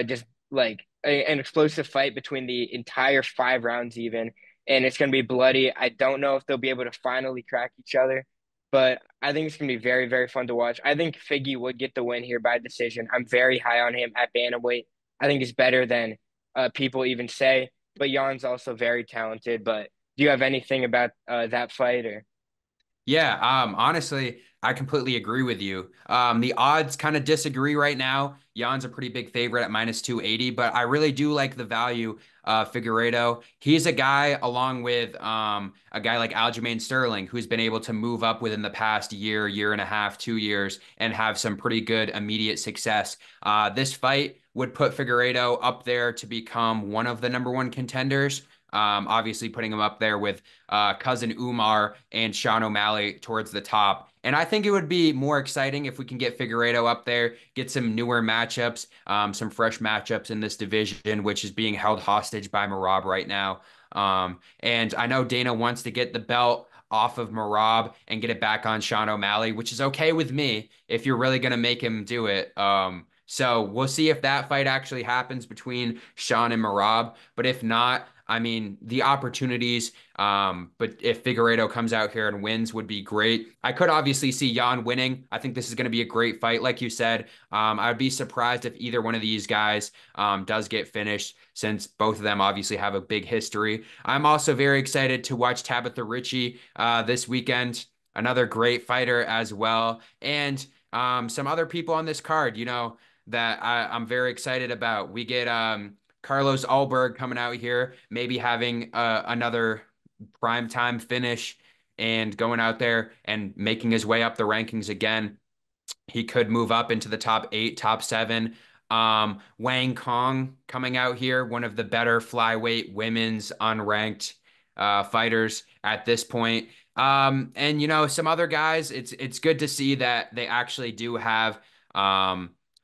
just like an explosive fight between the entire 5 rounds, even, and it's going to be bloody. I don't know if they'll be able to finally crack each other, but I think it's going to be very, very fun to watch. I think Figgy would get the win here by decision. I'm very high on him at bantamweight. I think he's better than people even say, but Jan's also very talented. But do you have anything about that fight or? Yeah, honestly, I completely agree with you. The odds kind of disagree right now. Jan's a pretty big favorite at minus 280, but I really do like the value of Figueiredo. He's a guy along with a guy like Aljamain Sterling who's been able to move up within the past year, year and a half, 2 years, and have some pretty good immediate success. This fight would put Figueiredo up there to become one of the number one contenders. Obviously putting him up there with cousin Umar and Sean O'Malley towards the top. And I think it would be more exciting if we can get Figueiredo up there, get some newer matchups, some fresh matchups in this division, which is being held hostage by Marab right now. And I know Dana wants to get the belt off of Marab and get it back on Sean O'Malley, which is okay with me if you're really going to make him do it. So we'll see if that fight actually happens between Sean and Marab. But if not, I mean, the opportunities, but if Figueiredo comes out here and wins would be great. I could obviously see Jan winning. I think this is going to be a great fight. Like you said, I would be surprised if either one of these guys does get finished since both of them obviously have a big history. I'm also very excited to watch Tabitha Ricci this weekend. Another great fighter as well. And some other people on this card, that I'm very excited about. We get Carlos Alberg coming out here, maybe having another primetime finish and going out there and making his way up the rankings again. He could move up into the top 8, top 7. Wang Kong coming out here, one of the better flyweight women's unranked fighters at this point. And some other guys. It's good to see that they actually do have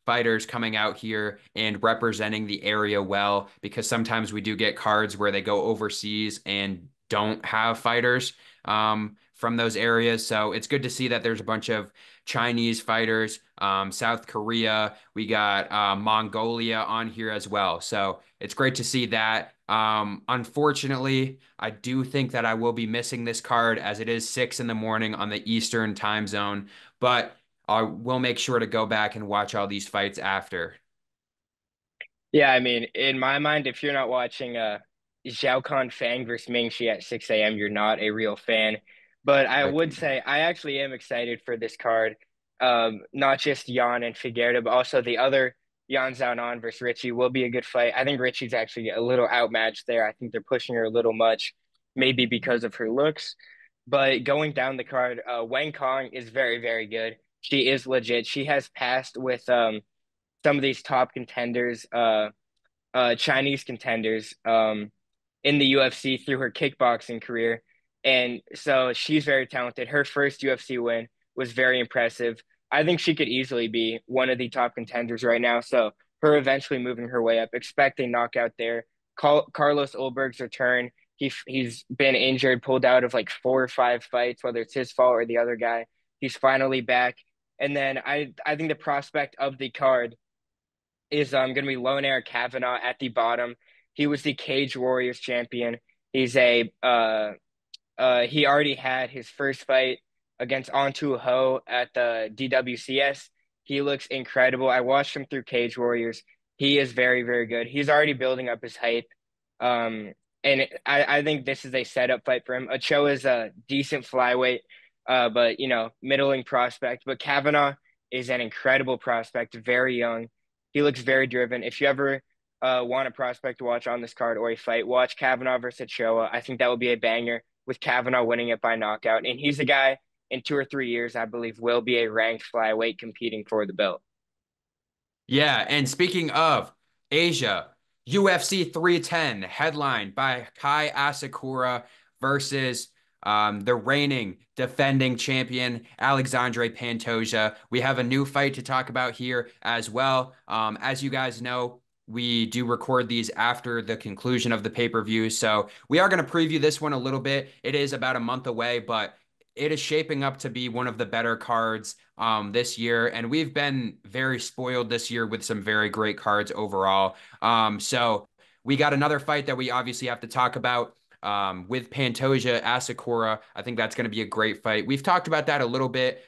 fighters coming out here and representing the area well, because sometimes we do get cards where they go overseas and don't have fighters from those areas. So it's good to see that there's a bunch of Chinese fighters, South Korea. We got Mongolia on here as well. So it's great to see that. Unfortunately, I do think that I will be missing this card as it is 6 in the morning on the Eastern time zone, but I will make sure to go back and watch all these fights after. Yeah, I mean, in my mind, if you're not watching Zhao Kan Fang versus Ming Shi at 6 a.m., you're not a real fan. But I Like, would say I actually am excited for this card. Not just Jan and Figueroa, but also the other Jan Xiaonan versus Richie will be a good fight. I think Richie's actually a little outmatched there. I think they're pushing her a little much, maybe because of her looks. But going down the card, Wang Kong is very, very good. She is legit. She has passed with some of these top contenders, Chinese contenders, in the UFC through her kickboxing career. And so she's very talented. Her first UFC win was very impressive. I think she could easily be one of the top contenders right now. So her eventually moving her way up, expect a knockout there. Carlos Ulberg's return. He's been injured, pulled out of like 4 or 5 fights, whether it's his fault or the other guy. He's finally back. And then I think the prospect of the card is going to be Lone Air Kavanaugh at the bottom. He was the Cage Warriors champion. He's a he already had his first fight against Ontu Ho at the DWCS. He looks incredible. I watched him through Cage Warriors. He is very, very good. He's already building up his hype. And I think this is a setup fight for him. Ochoa is a decent flyweight, but middling prospect. But Kavanaugh is an incredible prospect, very young. He looks very driven. If you ever want a prospect to watch on this card or a fight, watch Kavanaugh versus Ochoa. I think that will be a banger with Kavanaugh winning it by knockout. And he's a guy in 2 or 3 years, I believe, will be a ranked flyweight competing for the belt. yeah, and speaking of Asia, UFC 310, headlined by Kai Asakura versus the reigning defending champion Alexandre Pantoja. We have a new fight to talk about here as well. As you guys know, we do record these after the conclusion of the pay-per-view, so we are going to preview this one a little bit. It is about a month away, but it is shaping up to be one of the better cards this year, and we've been very spoiled this year with some very great cards overall. So we got another fight that we obviously have to talk about with Pantoja Asakura. I think that's going to be a great fight. We've talked about that a little bit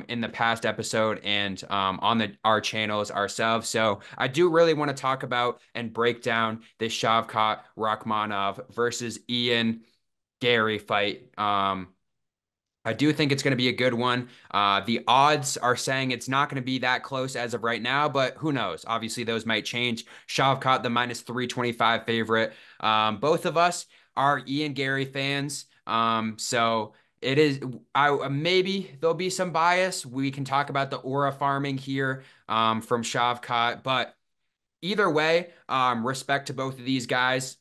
in the past episode and on our channels ourselves. So I do really want to talk about and break down this Shavkat Rakhmonov versus Ian Gary fight. I do think it's going to be a good one. The odds are saying it's not going to be that close as of right now, but who knows? Obviously, those might change. Shavkat, the minus 325 favorite. Both of us are Ian Gary fans. So it is, maybe there'll be some bias. We can talk about the aura farming here from Shavkat, but either way, respect to both of these guys.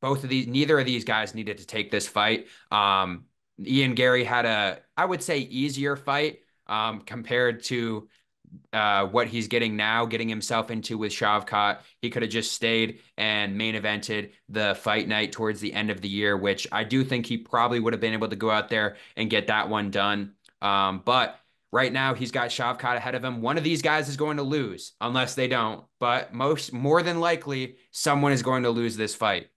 Neither of these guys needed to take this fight. Ian Gary had I would say, easier fight compared to what he's getting now, getting himself into with Shavkat. He could have just stayed and main evented the fight night towards the end of the year, which I do think he probably would have been able to go out there and get that one done. But right now he's got Shavkat ahead of him. One of these guys is going to lose unless they don't, but more than likely someone is going to lose this fight.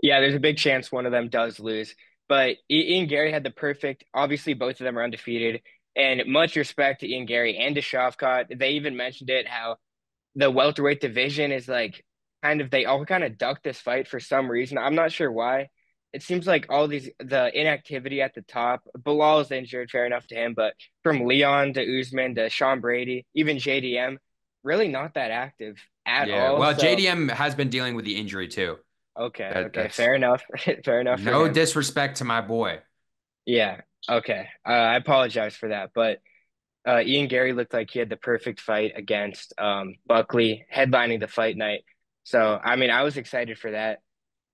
Yeah, there's a big chance one of them does lose. But Ian Gary had the perfect, obviously, both of them are undefeated. And much respect to Ian Gary and to Shavkat. They even mentioned it, how the welterweight division is like they all kind of ducked this fight for some reason. I'm not sure why. It seems like the inactivity at the top. Bilal's injured, fair enough to him, but from Leon to Usman to Sean Brady, even JDM, really not that active at Yeah, all. well, So, JDM has been dealing with the injury too. okay, That okay, that's fair enough. Fair enough for no him. disrespect to my boy. Yeah. Okay. I apologize for that, but Ian Gary looked like he had the perfect fight against Buckley, headlining the fight night. So, I mean, I was excited for that.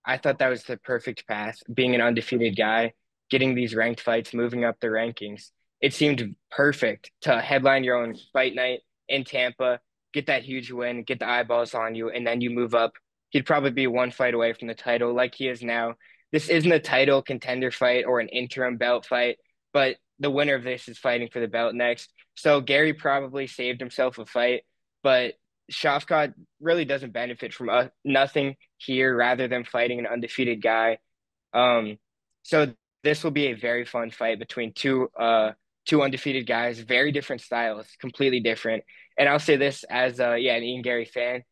I thought that was the perfect path, being an undefeated guy, getting these ranked fights, moving up the rankings. It seemed perfect to headline your own fight night in Tampa, get that huge win, get the eyeballs on you, and then you move up. He'd probably be one fight away from the title like he is now. This isn't a title contender fight or an interim belt fight, but the winner of this is fighting for the belt next. So Gary probably saved himself a fight, but Shavkat really doesn't benefit from nothing here rather than fighting an undefeated guy. Um, so this will be a very fun fight between two undefeated guys, very different styles, completely different. And I'll say this as yeah, an Ian Gary fan,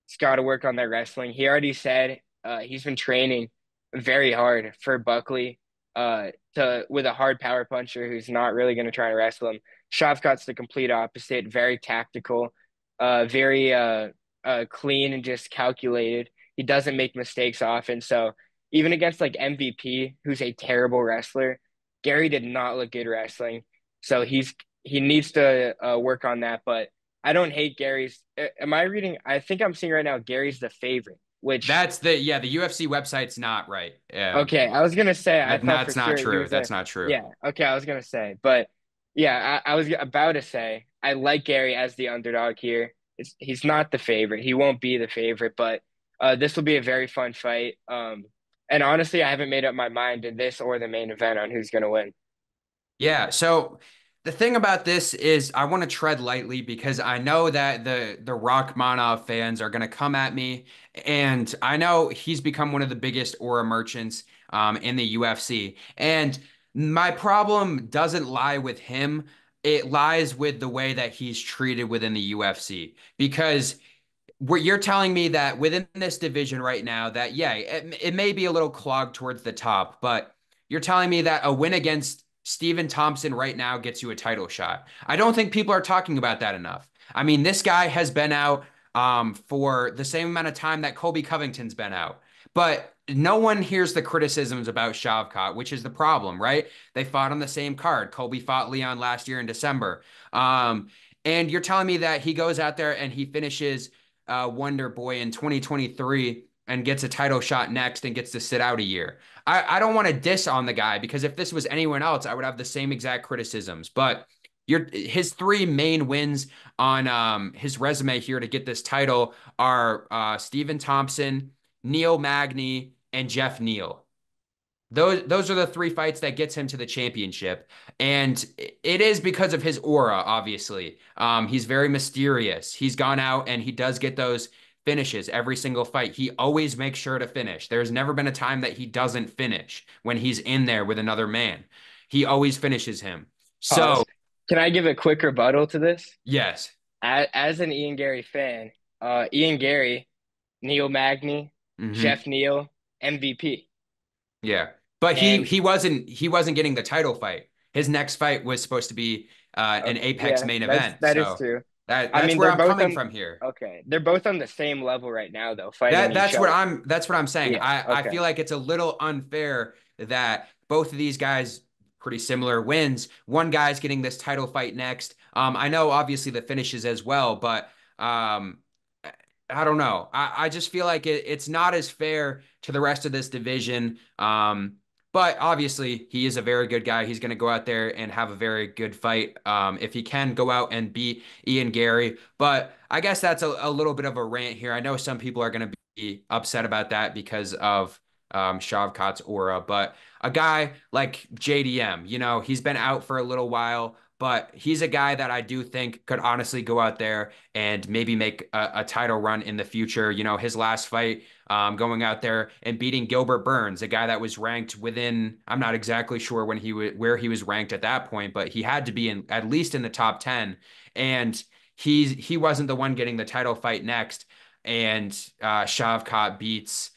he's got to work on that wrestling. He already said he's been training very hard for Buckley to with a hard power puncher who's not really going to try to wrestle him. Shavkat's the complete opposite, very tactical, very clean and just calculated. He doesn't make mistakes often, so even against like MVP, who's a terrible wrestler, Gary did not look good wrestling. So he needs to work on that. But I don't hate Gary's. Am I reading? I think I'm seeing right now Gary's the favorite. Which That's the yeah, the UFC website's not right. okay, I was gonna say I thought for That's not sure he true. was a That's not true. yeah. Okay, I was gonna say, but yeah, I was about to say I like Gary as the underdog here. He's not the favorite. He won't be the favorite, but this will be a very fun fight. And honestly, I haven't made up my mind in this or the main event on who's gonna win. Yeah, so the thing about this is I want to tread lightly because I know that the Rachmanov fans are going to come at me, and I know he's become one of the biggest aura merchants in the UFC. And my problem doesn't lie with him. It lies with the way that he's treated within the UFC because you're telling me that within this division right now that yeah, it may be a little clogged towards the top, but you're telling me that a win against Stephen Thompson right now gets you a title shot. I don't think people are talking about that enough. I mean, this guy has been out for the same amount of time that Colby Covington's been out. But no one hears the criticisms about Shavkat, which is the problem, right? They fought on the same card. Colby fought Leon last year in December. And you're telling me that he goes out there and he finishes Wonder Boy in 2023 and gets a title shot next and gets to sit out a year. I don't want to diss on the guy because if this was anyone else, I would have the same exact criticisms. But his three main wins on his resume here to get this title are Stephen Thompson, Neil Magny, and Jeff Neal. Those are the three fights that gets him to the championship. And it is because of his aura, obviously. He's very mysterious. He's gone out and he does get those finishes every single fight. He always makes sure to finish. There's never been a time that he doesn't finish when he's in there with another man. He always finishes him. So, Pause. Can I give a quick rebuttal to this? yes. As an Ian Gary fan, Ian Gary, Neil Magny, Hmm. Jeff Neal, MVP. Yeah. But And he wasn't getting the title fight. His next fight was supposed to be an Apex yeah, main event. that is So true. I that's mean, where they're I'm both coming on from here. okay. They're both on the same level right now though, fighting each other. That's what I'm saying. Yeah, I okay. feel like it's a little unfair that both of these guys pretty similar wins. One guy's getting this title fight next. I know obviously the finishes as well, but um I don't know. I just feel like it's not as fair to the rest of this division. But obviously, he is a very good guy. He's going to go out there and have a very good fight if he can go out and beat Ian Gary. But I guess that's a little bit of a rant here. I know some people are going to be upset about that because of Shavkat's aura. But a guy like JDM, he's been out for a little while. But he's a guy that I do think could honestly go out there and maybe make a title run in the future. His last fight, going out there and beating Gilbert Burns, a guy that was ranked within, I'm not exactly sure where he was ranked at that point, but he had to be in at least in the top 10. And he wasn't the one getting the title fight next. And Shavkat beats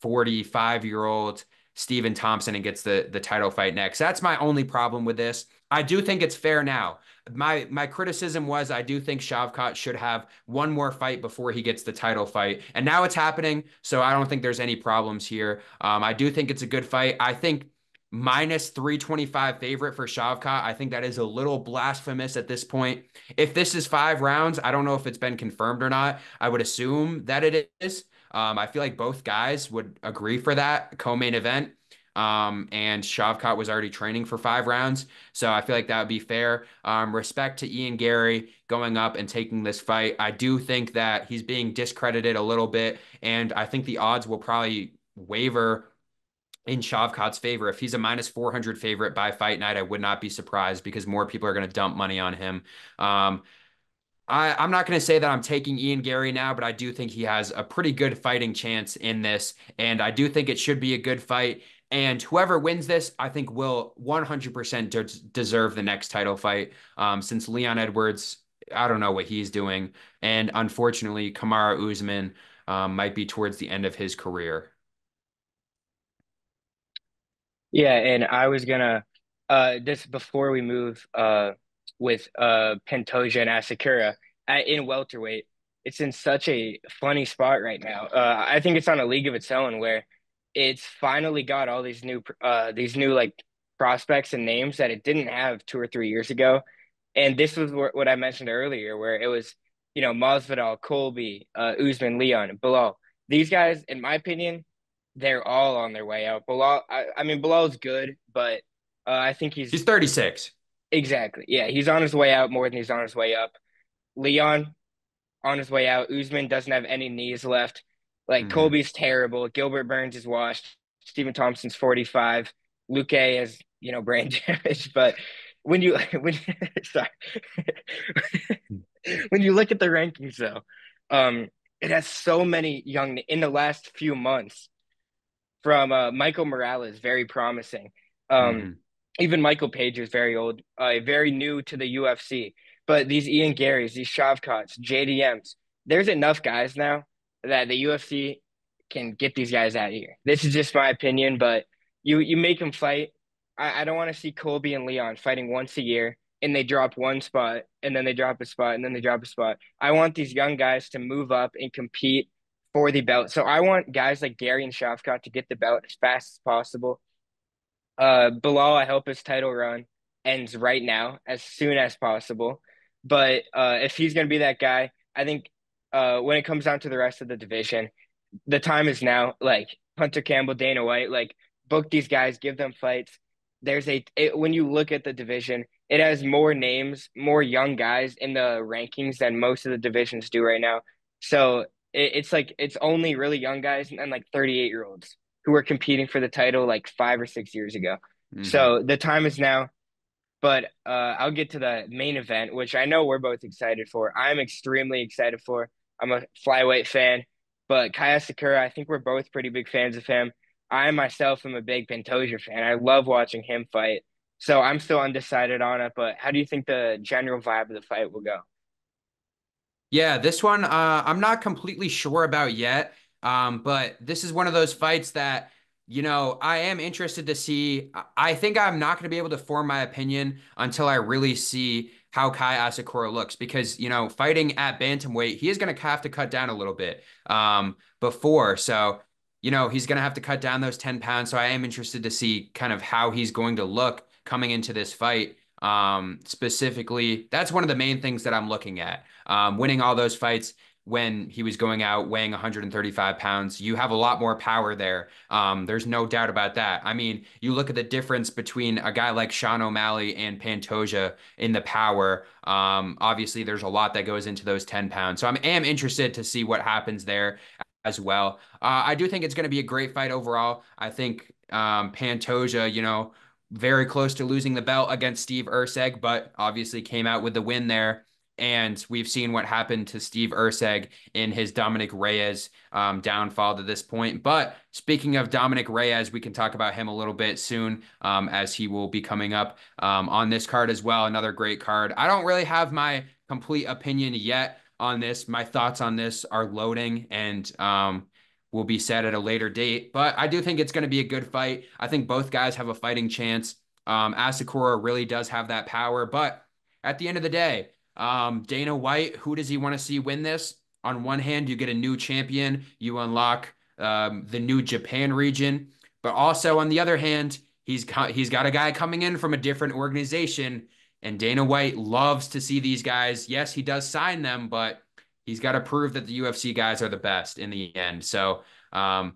45-year-old Stephen Thompson and gets the title fight next. That's my only problem with this. I do think it's fair now. My criticism was I do think Shavkat should have one more fight before he gets the title fight, and now it's happening. So I don't think there's any problems here. I do think it's a good fight. I think minus 325 favorite for Shavkat. I think that is a little blasphemous at this point. If this is 5 rounds, I don't know if it's been confirmed or not. I would assume that it is. I feel like both guys would agree for that co-main event. And Shavkat was already training for 5 rounds. So I feel like that would be fair. Respect to Ian Gary going up and taking this fight. I do think that he's being discredited a little bit, and I think the odds will probably waver in Shavkat's favor. If he's a minus 400 favorite by fight night, I would not be surprised because more people are going to dump money on him. Um, I'm not going to say that I'm taking Ian Gary now, but I do think he has a pretty good fighting chance in this. And I do think it should be a good fight. And whoever wins this, I think will 100% deserve the next title fight. Since Leon Edwards, I don't know what he's doing. And unfortunately, Kamaru Usman might be towards the end of his career. Yeah, and I was gonna this before we move with Pantoja and Asakura in welterweight. It's in such a funny spot right now. I think it's on a league of its own where it's finally got all these new like prospects and names that it didn't have 2 or 3 years ago. And this was what I mentioned earlier, where it was, Masvidal, Colby, Usman, Leon, Bilal. These guys, in my opinion, they're all on their way out. I mean, Bilal's good, but I think He's 36. exactly. Yeah, he's on his way out more than he's on his way up. Leon on his way out. Usman doesn't have any knees left. Like Hmm. Colby's terrible. Gilbert Burns is washed. Stephen Thompson's 45. Luke has, brain damage. But when you when sorry. When you look at the rankings though, it has so many young in the last few months from Michael Morales, very promising. Um, Hmm. Even Michael Page is very old, very new to the UFC. But these Ian Garys, these Shavkats, JDMs, there's enough guys now that the UFC can get these guys out of here. This is just my opinion, but you make them fight. I don't want to see Colby and Leon fighting once a year and they drop one spot and then they drop a spot and then they drop a spot. I want these young guys to move up and compete for the belt. So I want guys like Gary and Shavkat to get the belt as fast as possible. Bilal, I hope his title run ends right now, as soon as possible. But if he's going to be that guy, I think when it comes down to the rest of the division, the time is now. Like Hunter Campbell, Dana White, like book these guys, give them fights. When you look at the division, it has more names, more young guys in the rankings than most of the divisions do right now. So it's like it's only really young guys and like 38-year-olds who were competing for the title like 5 or 6 years ago. Hmm. So the time is now. But I'll get to the main event, which I know we're both excited for. I'm extremely excited for. I'm a flyweight fan, but Kaya Sakura, I think we're both pretty big fans of him. I myself am a big Pantoja fan. I love watching him fight. So I'm still undecided on it, but how do you think the general vibe of the fight will go? Yeah, this one I'm not completely sure about yet. But this is one of those fights that, I am interested to see. I think I'm not going to be able to form my opinion until I really see how Kai Asakura looks because, fighting at bantamweight, he is going to have to cut down a little bit before. So, he's going to have to cut down those 10 pounds. So I am interested to see kind of how he's going to look coming into this fight. Specifically, that's one of the main things that I'm looking at. Winning all those fights when he was going out weighing 135 pounds, you have a lot more power there. There's no doubt about that. I mean, you look at the difference between a guy like Sean O'Malley and Pantoja in the power. Obviously, there's a lot that goes into those 10 pounds. So I am interested to see what happens there as well. I do think it's going to be a great fight overall. I think Pantoja, very close to losing the belt against Steve Erceg, but obviously came out with the win there. And we've seen what happened to Steve Erceg in his Dominic Reyes downfall to this point. But speaking of Dominic Reyes, we can talk about him a little bit soon as he will be coming up on this card as well. Another great card. I don't really have my complete opinion yet on this. My thoughts on this are loading and will be said at a later date. But I do think it's going to be a good fight. I think both guys have a fighting chance. Asakura really does have that power. But at the end of the day, Dana White, who does he want to see win this? On one hand, you get a new champion, you unlock the new Japan region, but also on the other hand, he's got a guy coming in from a different organization, and Dana White loves to see these guys. Yes, he does sign them, but he's got to prove that the UFC guys are the best in the end. So I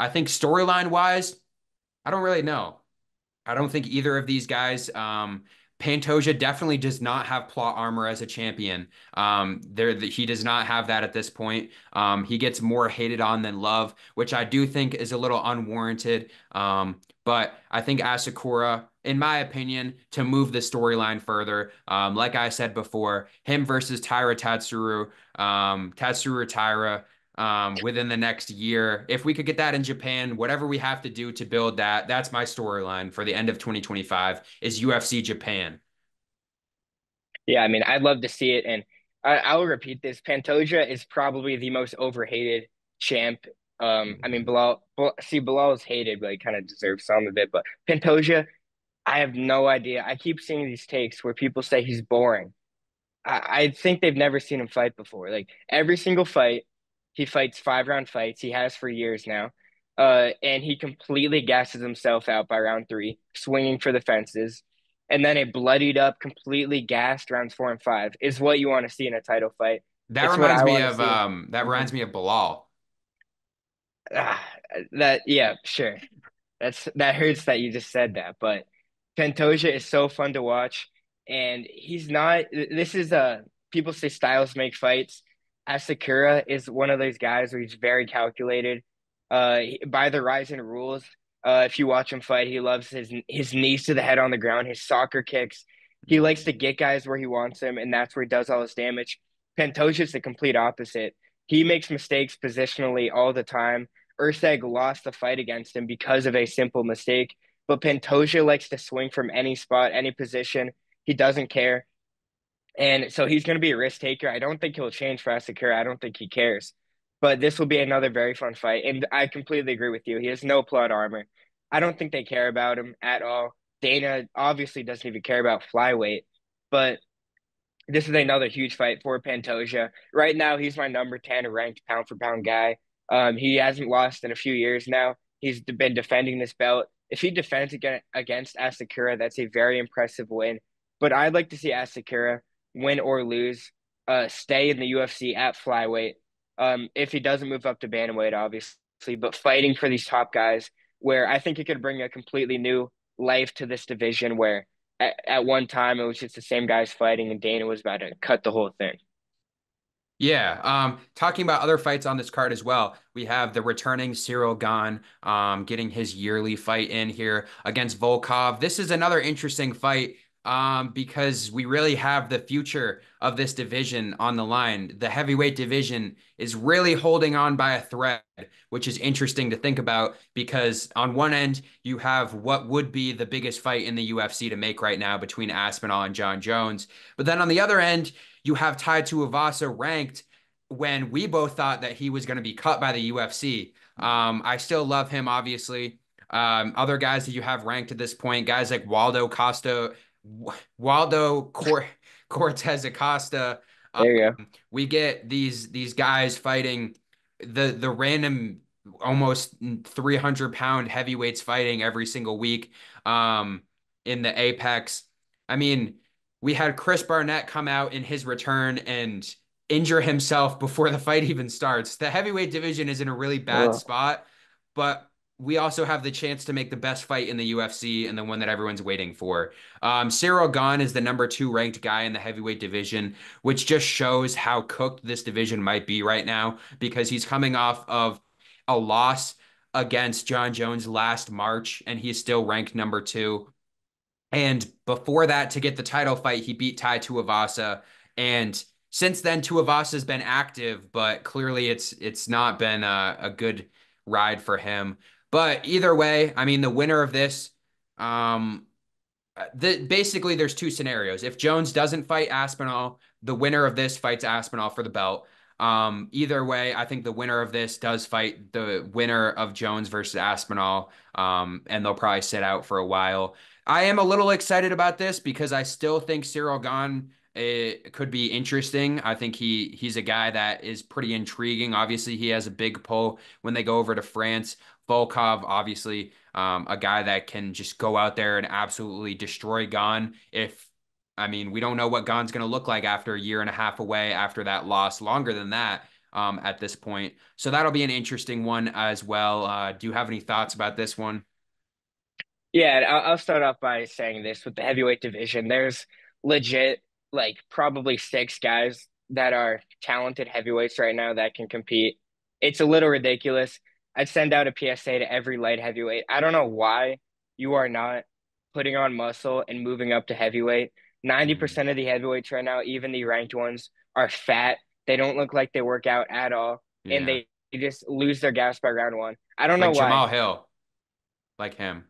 think storyline wise, I don't really know. I don't think either of these guys. Pantoja definitely does not have plot armor as a champion. He does not have that at this point. He gets more hated on than love, which I do think is a little unwarranted. But I think Asakura, in my opinion, to move the storyline further, like I said before, him versus Taira Tatsuru, Tatsuru Taira within the next year. If we could get that in Japan, whatever we have to do to build that, that's my storyline for the end of 2025 is UFC Japan. Yeah, I mean, I'd love to see it, and I'll repeat this: Pantoja is probably the most overhated champ. I mean, Bilal is hated, but he kind of deserves some of it. But Pantoja, I have no idea. I keep seeing these takes where people say he's boring. I think they've never seen him fight before. Like every single fight, he fights 5 round fights. He has for years now. And he completely gasses himself out by round three, swinging for the fences. And then a bloodied up, completely gassed rounds 4 and 5 is what you want to see in a title fight. That It's what reminds I me want to of see. that Mhm. reminds me of Bilal. Ah, yeah, sure. That hurts that you just said that, but Pantoja is so fun to watch, and he's not. This is people say styles make fights. Asakura is one of those guys where he's very calculated. By the Ryzen rules, if you watch him fight, he loves his knees to the head on the ground, his soccer kicks. He likes to get guys where he wants them, and that's where he does all his damage. Pantoja's the complete opposite. He makes mistakes positionally all the time. Urseg lost the fight against him because of a simple mistake. But Pantoja likes to swing from any spot, any position. He doesn't care. And so he's going to be a risk taker. I don't think he'll change for Asakura. I don't think he cares. But this will be another very fun fight. And I completely agree with you. He has no plot armor. I don't think they care about him at all. Dana obviously doesn't even care about flyweight. But this is another huge fight for Pantoja. Right now, he's my number 10 ranked pound for pound guy. He hasn't lost in a few years now. He's been defending this belt. If he defends against Asakura, that's a very impressive win. But I'd like to see Asakura win or lose, stay in the UFC at flyweight. If he doesn't move up to bantamweight, obviously, but fighting for these top guys, where I think it could bring a completely new life to this division where at one time it was just the same guys fighting and Dana was about to cut the whole thing. Yeah, talking about other fights on this card as well, we have the returning Cyril Gane, getting his yearly fight in here against Volkov. This is another interesting fight, because we really have the future of this division on the line. The heavyweight division is really holding on by a thread, which is interesting to think about because on one end, you have what would be the biggest fight in the UFC to make right now between Aspinall and John Jones. But then on the other end, you have Tai Tuivasa ranked when we both thought that he was going to be cut by the UFC. I still love him, obviously. Other guys that you have ranked at this point, guys like Waldo Cortez Acosta. Um, There you go. we get these guys fighting the random almost 300-pound heavyweights fighting every single week in the Apex. I mean, we had Chris Barnett come out in his return and injure himself before the fight even starts. The heavyweight division is in a really bad Ugh. spot, but we also have the chance to make the best fight in the UFC and the one that everyone's waiting for. Cyril Gane is the number 2 ranked guy in the heavyweight division, which just shows how cooked this division might be right now because he's coming off of a loss against John Jones last March, and he's still ranked number 2. And before that, to get the title fight, he beat Tai Tuivasa. And since then, Tuivasa's been active, but clearly it's not been a good ride for him. But either way, I mean, the winner of this, um, basically there's 2 scenarios. If Jones doesn't fight Aspinall, the winner of this fights Aspinall for the belt. Either way, I think the winner of this does fight the winner of Jones versus Aspinall, and they'll probably sit out for a while. I am a little excited about this because I still think Cyril Gane could be interesting. I think he's a guy that is pretty intriguing. Obviously, he has a big pull when they go over to France, Volkov, obviously, a guy that can just go out there and absolutely destroy Gon. I mean, we don't know what Gon's going to look like after a year and a half away after that loss, longer than that at this point. So that'll be an interesting one as well. Do you have any thoughts about this one? Yeah, and I'll start off by saying this with the heavyweight division. There's legit like probably six guys that are talented heavyweights right now that can compete. It's a little ridiculous. I'd send out a PSA to every light heavyweight. I don't know why you are not putting on muscle and moving up to heavyweight. Mm, 90% of the heavyweights right now, even the ranked ones, are fat. They don't look like they work out at all, and yeah. they just lose their gas by round one. I don't know Like why. Jamal Hill, like him.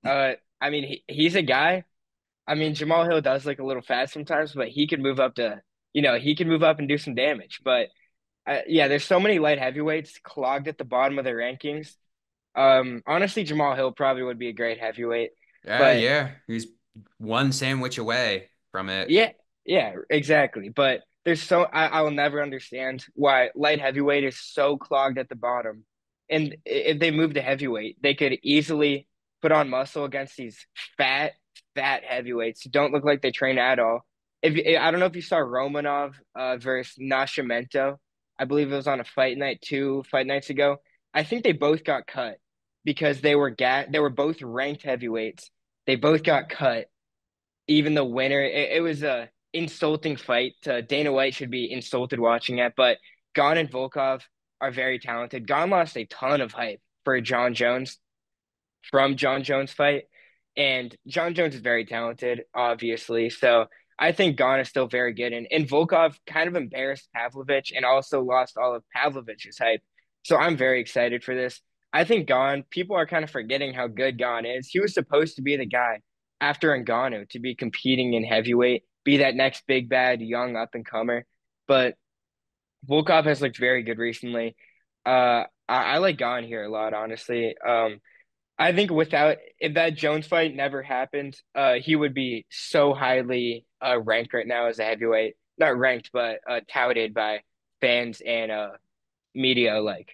I mean, he's a guy. I mean, Jamal Hill does look a little fat sometimes, but he can move up to, he can move up and do some damage. But yeah, there's so many light heavyweights clogged at the bottom of their rankings. Honestly, Jamal Hill probably would be a great heavyweight, Yeah, but yeah. He's one sandwich away from it. yeah, yeah, exactly. But I will never understand why light heavyweight is so clogged at the bottom. And if they move to heavyweight, they could easily put on muscle against these fat, fat heavyweights who don't look like they train at all. I don't know if you saw Romanov versus Nascimento. I believe it was on a fight night 2 fight nights ago. I think they both got cut because they were both ranked heavyweights. They both got cut even the winner. It was a insulting fight. Dana White should be insulted watching it. But Gon and Volkov are very talented. Gon lost a ton of hype for John Jones from John Jones fight, and John Jones is very talented, obviously. So I think Gon is still very good, and Volkov kind of embarrassed Pavlovich and also lost all of Pavlovich's hype. So I'm very excited for this. I think Gon, people are kind of forgetting how good Gon is. He was supposed to be the guy after Ngannou to be competing in heavyweight, be that next big bad young up and comer. But Volkov has looked very good recently. I like Gon here a lot, honestly. I think if that Jones fight never happened, he would be so highly ranked right now as a heavyweight. Not ranked, but touted by fans and media alike.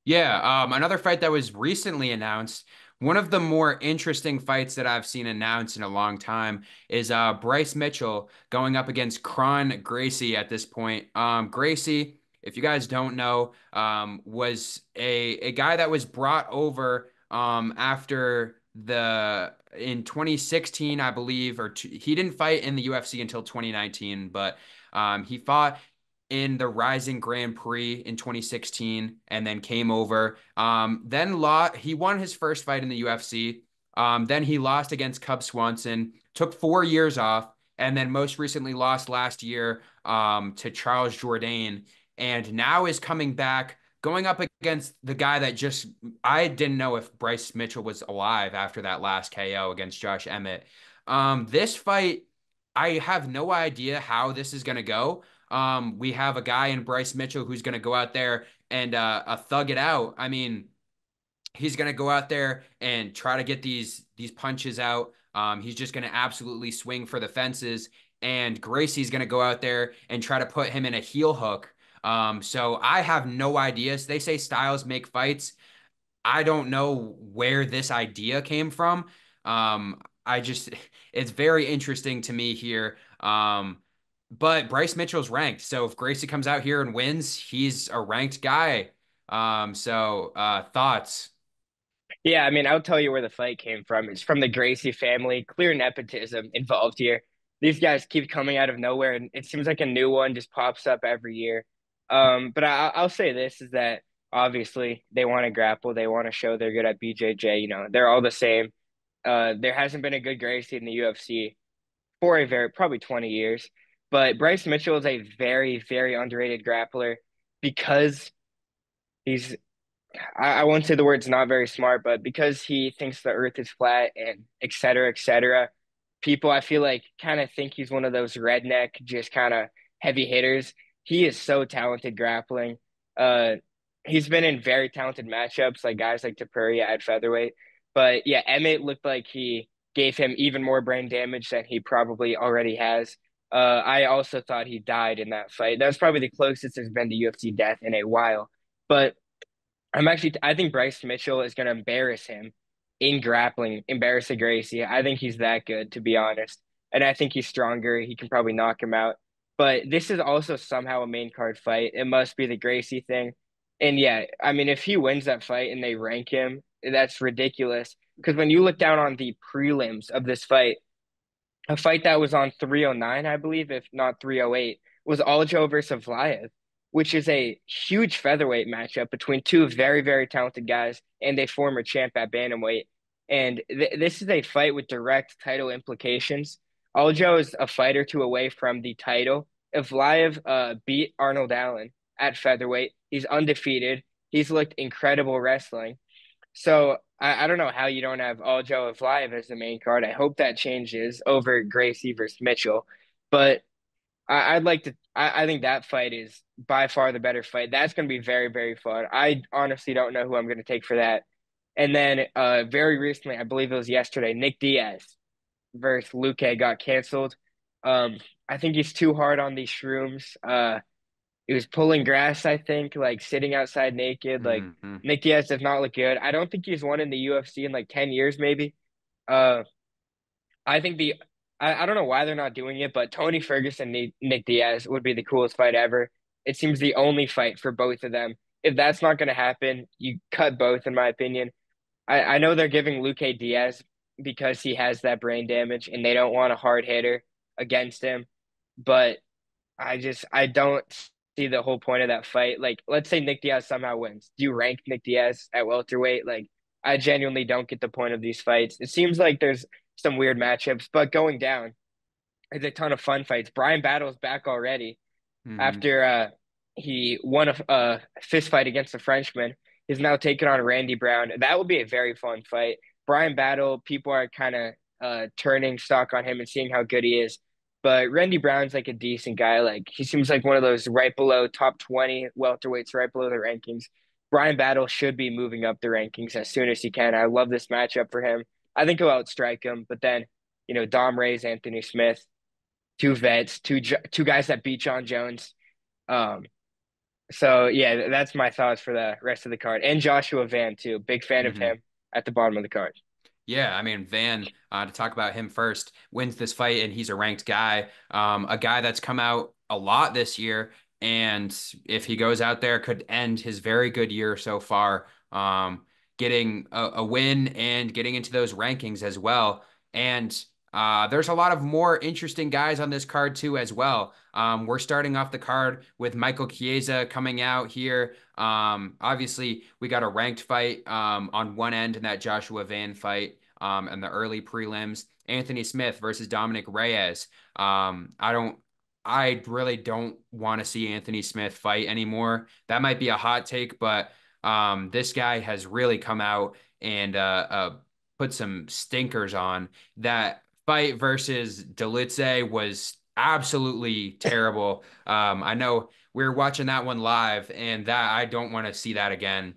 Yeah, another fight that was recently announced. One of the more interesting fights that I've seen announced in a long time is Bryce Mitchell going up against Kron Gracie at this point. Gracie, if you guys don't know, was a guy that was brought over after the in 2016, I believe, he didn't fight in the UFC until 2019, but he fought in the Rising Grand Prix in 2016 and then came over. He won his first fight in the UFC. Then he lost against Cub Swanson, took 4 years off, and then most recently lost last year to Charles Jourdain, and now is coming back, going up against the guy that just I didn't know if Bryce Mitchell was alive after that last KO against Josh Emmett. This fight, I have no idea how this is going to go. We have a guy in Bryce Mitchell who's going to go out there and thug it out. I mean, he's going to go out there and try to get these punches out. He's just going to absolutely swing for the fences. And Gracie's going to go out there and try to put him in a heel hook. So I have no ideas. They say styles make fights. I don't know where this idea came from. I just, it's very interesting to me here. But Bryce Mitchell's ranked. So if Gracie comes out here and wins, he's a ranked guy. Thoughts? Yeah, I mean, I'll tell you where the fight came from. It's from the Gracie family. Clear nepotism involved here. These guys keep coming out of nowhere, and it seems like a new one just pops up every year. But I'll say this is that obviously they want to grapple. They want to show they're good at BJJ. They're all the same. There hasn't been a good Gracie in the UFC for a probably 20 years. But Bryce Mitchell is a very, very underrated grappler because he's I won't say the word's not very smart, but because he thinks the earth is flat and et cetera, people I feel like kind of think he's one of those redneck, just kind of heavy hitters. He is so talented grappling. Uh, he's been in very talented matchups, like guys like Topuria at featherweight. But yeah, Emmett looked like he gave him even more brain damage than he probably already has. I also thought he died in that fight. That was probably the closest there's been to UFC death in a while. But I think Bryce Mitchell is going to embarrass him in grappling, embarrass Gracie. I think he's that good, to be honest. And I think he's stronger. He can probably knock him out. But this is also somehow a main card fight. It must be the Gracie thing. And yeah, I mean, if he wins that fight and they rank him, that's ridiculous. Because when you look down on the prelims of this fight, a fight that was on 309, I believe, if not 308, was Aljo versus Vlaev, which is a huge featherweight matchup between two very, very talented guys and a former champ at bantamweight. And this is a fight with direct title implications. Aljo is a fight or two away from the title. If Vlaev beat Arnold Allen at featherweight, he's undefeated. He's looked incredible wrestling. So I don't know how you don't have Aljo Evlive as the main card. I hope that changes over Gracie versus Mitchell. But I'd like to. I think that fight is by far the better fight. That's going to be very, very fun. I honestly don't know who I'm going to take for that. And then very recently, I believe it was yesterday, Nick Diaz versus Luque got canceled. I think he's too hard on these shrooms. He was pulling grass, I think, like sitting outside naked. Like Hmm. Nick Diaz does not look good. I don't think he's won in the UFC in like 10 years, maybe. Uh, I think I don't know why they're not doing it, but Tony Ferguson, Nick Diaz would be the coolest fight ever. It seems the only fight for both of them. If that's not going to happen, you cut both, in my opinion. I know they're giving Luque Diaz because he has that brain damage and they don't want a hard hitter against him. But I don't see the whole point of that fight. Like, let's say Nick Diaz somehow wins. Do you rank Nick Diaz at welterweight? Like, I genuinely don't get the point of these fights. It seems like there's some weird matchups, but going down, there's a ton of fun fights. Brian Battle's back already Hmm. after he won a fist fight against a Frenchman. He's now taking on Randy Brown. That will be a very fun fight. Brian Battle, people are kind of turning stock on him and seeing how good he is. But Randy Brown's like a decent guy. Like he seems like one of those right below top 20 welterweights, right below the rankings. Brian Battle should be moving up the rankings as soon as he can. I love this matchup for him. I think he'll outstrike him. But then, Dom Ray's Anthony Smith, two vets, two guys that beat John Jones. Um, so yeah, that's my thoughts for the rest of the card. And Joshua Van too. Big fan of Hmm. him at the bottom of the card. Yeah, I mean, Van, to talk about him first, wins this fight, and he's a ranked guy, a guy that's come out a lot this year. And if he goes out there, could end his very good year so far, getting a win and getting into those rankings as well. And there's a lot of more interesting guys on this card too, as well. We're starting off the card with Michael Chiesa coming out here. Obviously, we got a ranked fight on one end in that Joshua Van fight and the early prelims. Anthony Smith versus Dominic Reyes. I really don't want to see Anthony Smith fight anymore. That might be a hot take, but this guy has really come out and put some stinkers on. That fight versus Delice was absolutely terrible. I know we were watching that one live, and that I don't want to see that again.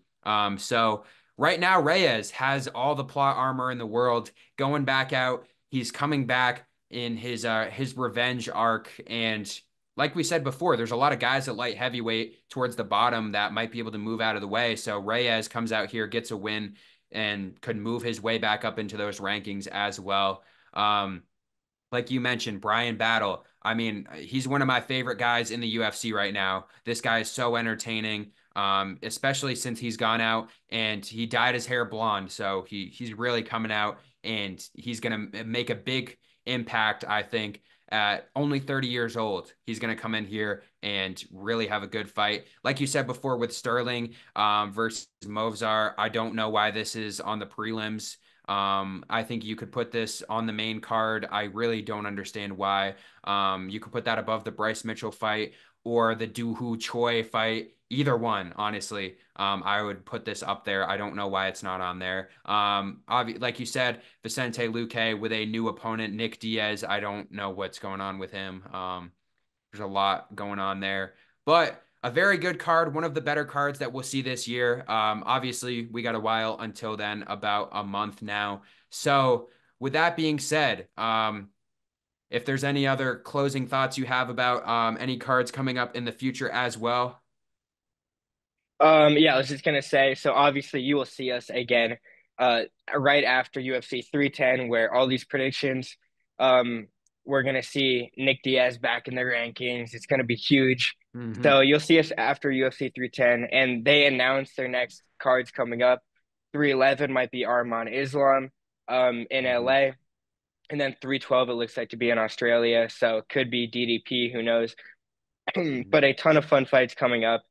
So right now, Reyes has all the plot armor in the world going back out. He's coming back in his revenge arc, and like we said before, there's a lot of guys at light heavyweight towards the bottom that might be able to move out of the way. So Reyes comes out here, gets a win, and could move his way back up into those rankings as well. Um, like you mentioned, Brian Battle. I mean, he's one of my favorite guys in the UFC right now. This guy is so entertaining, especially since he's gone out and he dyed his hair blonde. So he's really coming out and he's gonna make a big impact, I think. At only 30 years old, he's going to come in here and really have a good fight. Like you said before with Sterling versus Movzar, I don't know why this is on the prelims. I think you could put this on the main card. I really don't understand why. You could put that above the Bryce Mitchell fight or the Doo Ho Choi fight. Either one, honestly. I would put this up there. I don't know why it's not on there. Like you said, Vicente Luque with a new opponent, Nick Diaz. I don't know what's going on with him. There's a lot going on there, but a very good card, one of the better cards that we'll see this year. Obviously, we got a while until then, about a month now. So, with that being said, if there's any other closing thoughts you have about any cards coming up in the future as well. Yeah, I was just gonna say, so obviously you will see us again, uh, right after UFC 310, where all these predictions, um, we're gonna see Nick Diaz back in the rankings. It's gonna be huge. Hmm. So you'll see us after UFC 310, and they announced their next cards coming up. 311 might be Arman Islam, in Hmm. LA, and then 312 it looks like to be in Australia. So it could be DDP, who knows? Hmm. But a ton of fun fights coming up.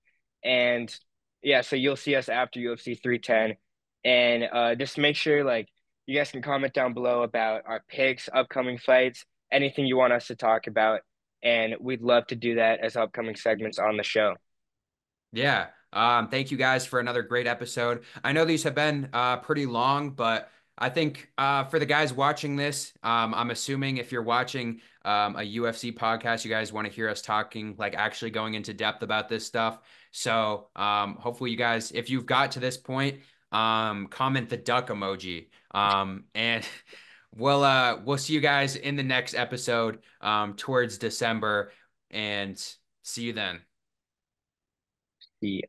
And yeah, so you'll see us after UFC 310. And just make sure like you guys can comment down below about our picks, upcoming fights, anything you want us to talk about. And we'd love to do that as upcoming segments on the show. Yeah. Thank you guys for another great episode. I know these have been pretty long, but I think for the guys watching this, I'm assuming if you're watching a UFC podcast, you guys want to hear us talking, like actually going into depth about this stuff. So hopefully you guys, if you've got to this point, comment the duck emoji. And we'll see you guys in the next episode towards December, and see you then. Yeah.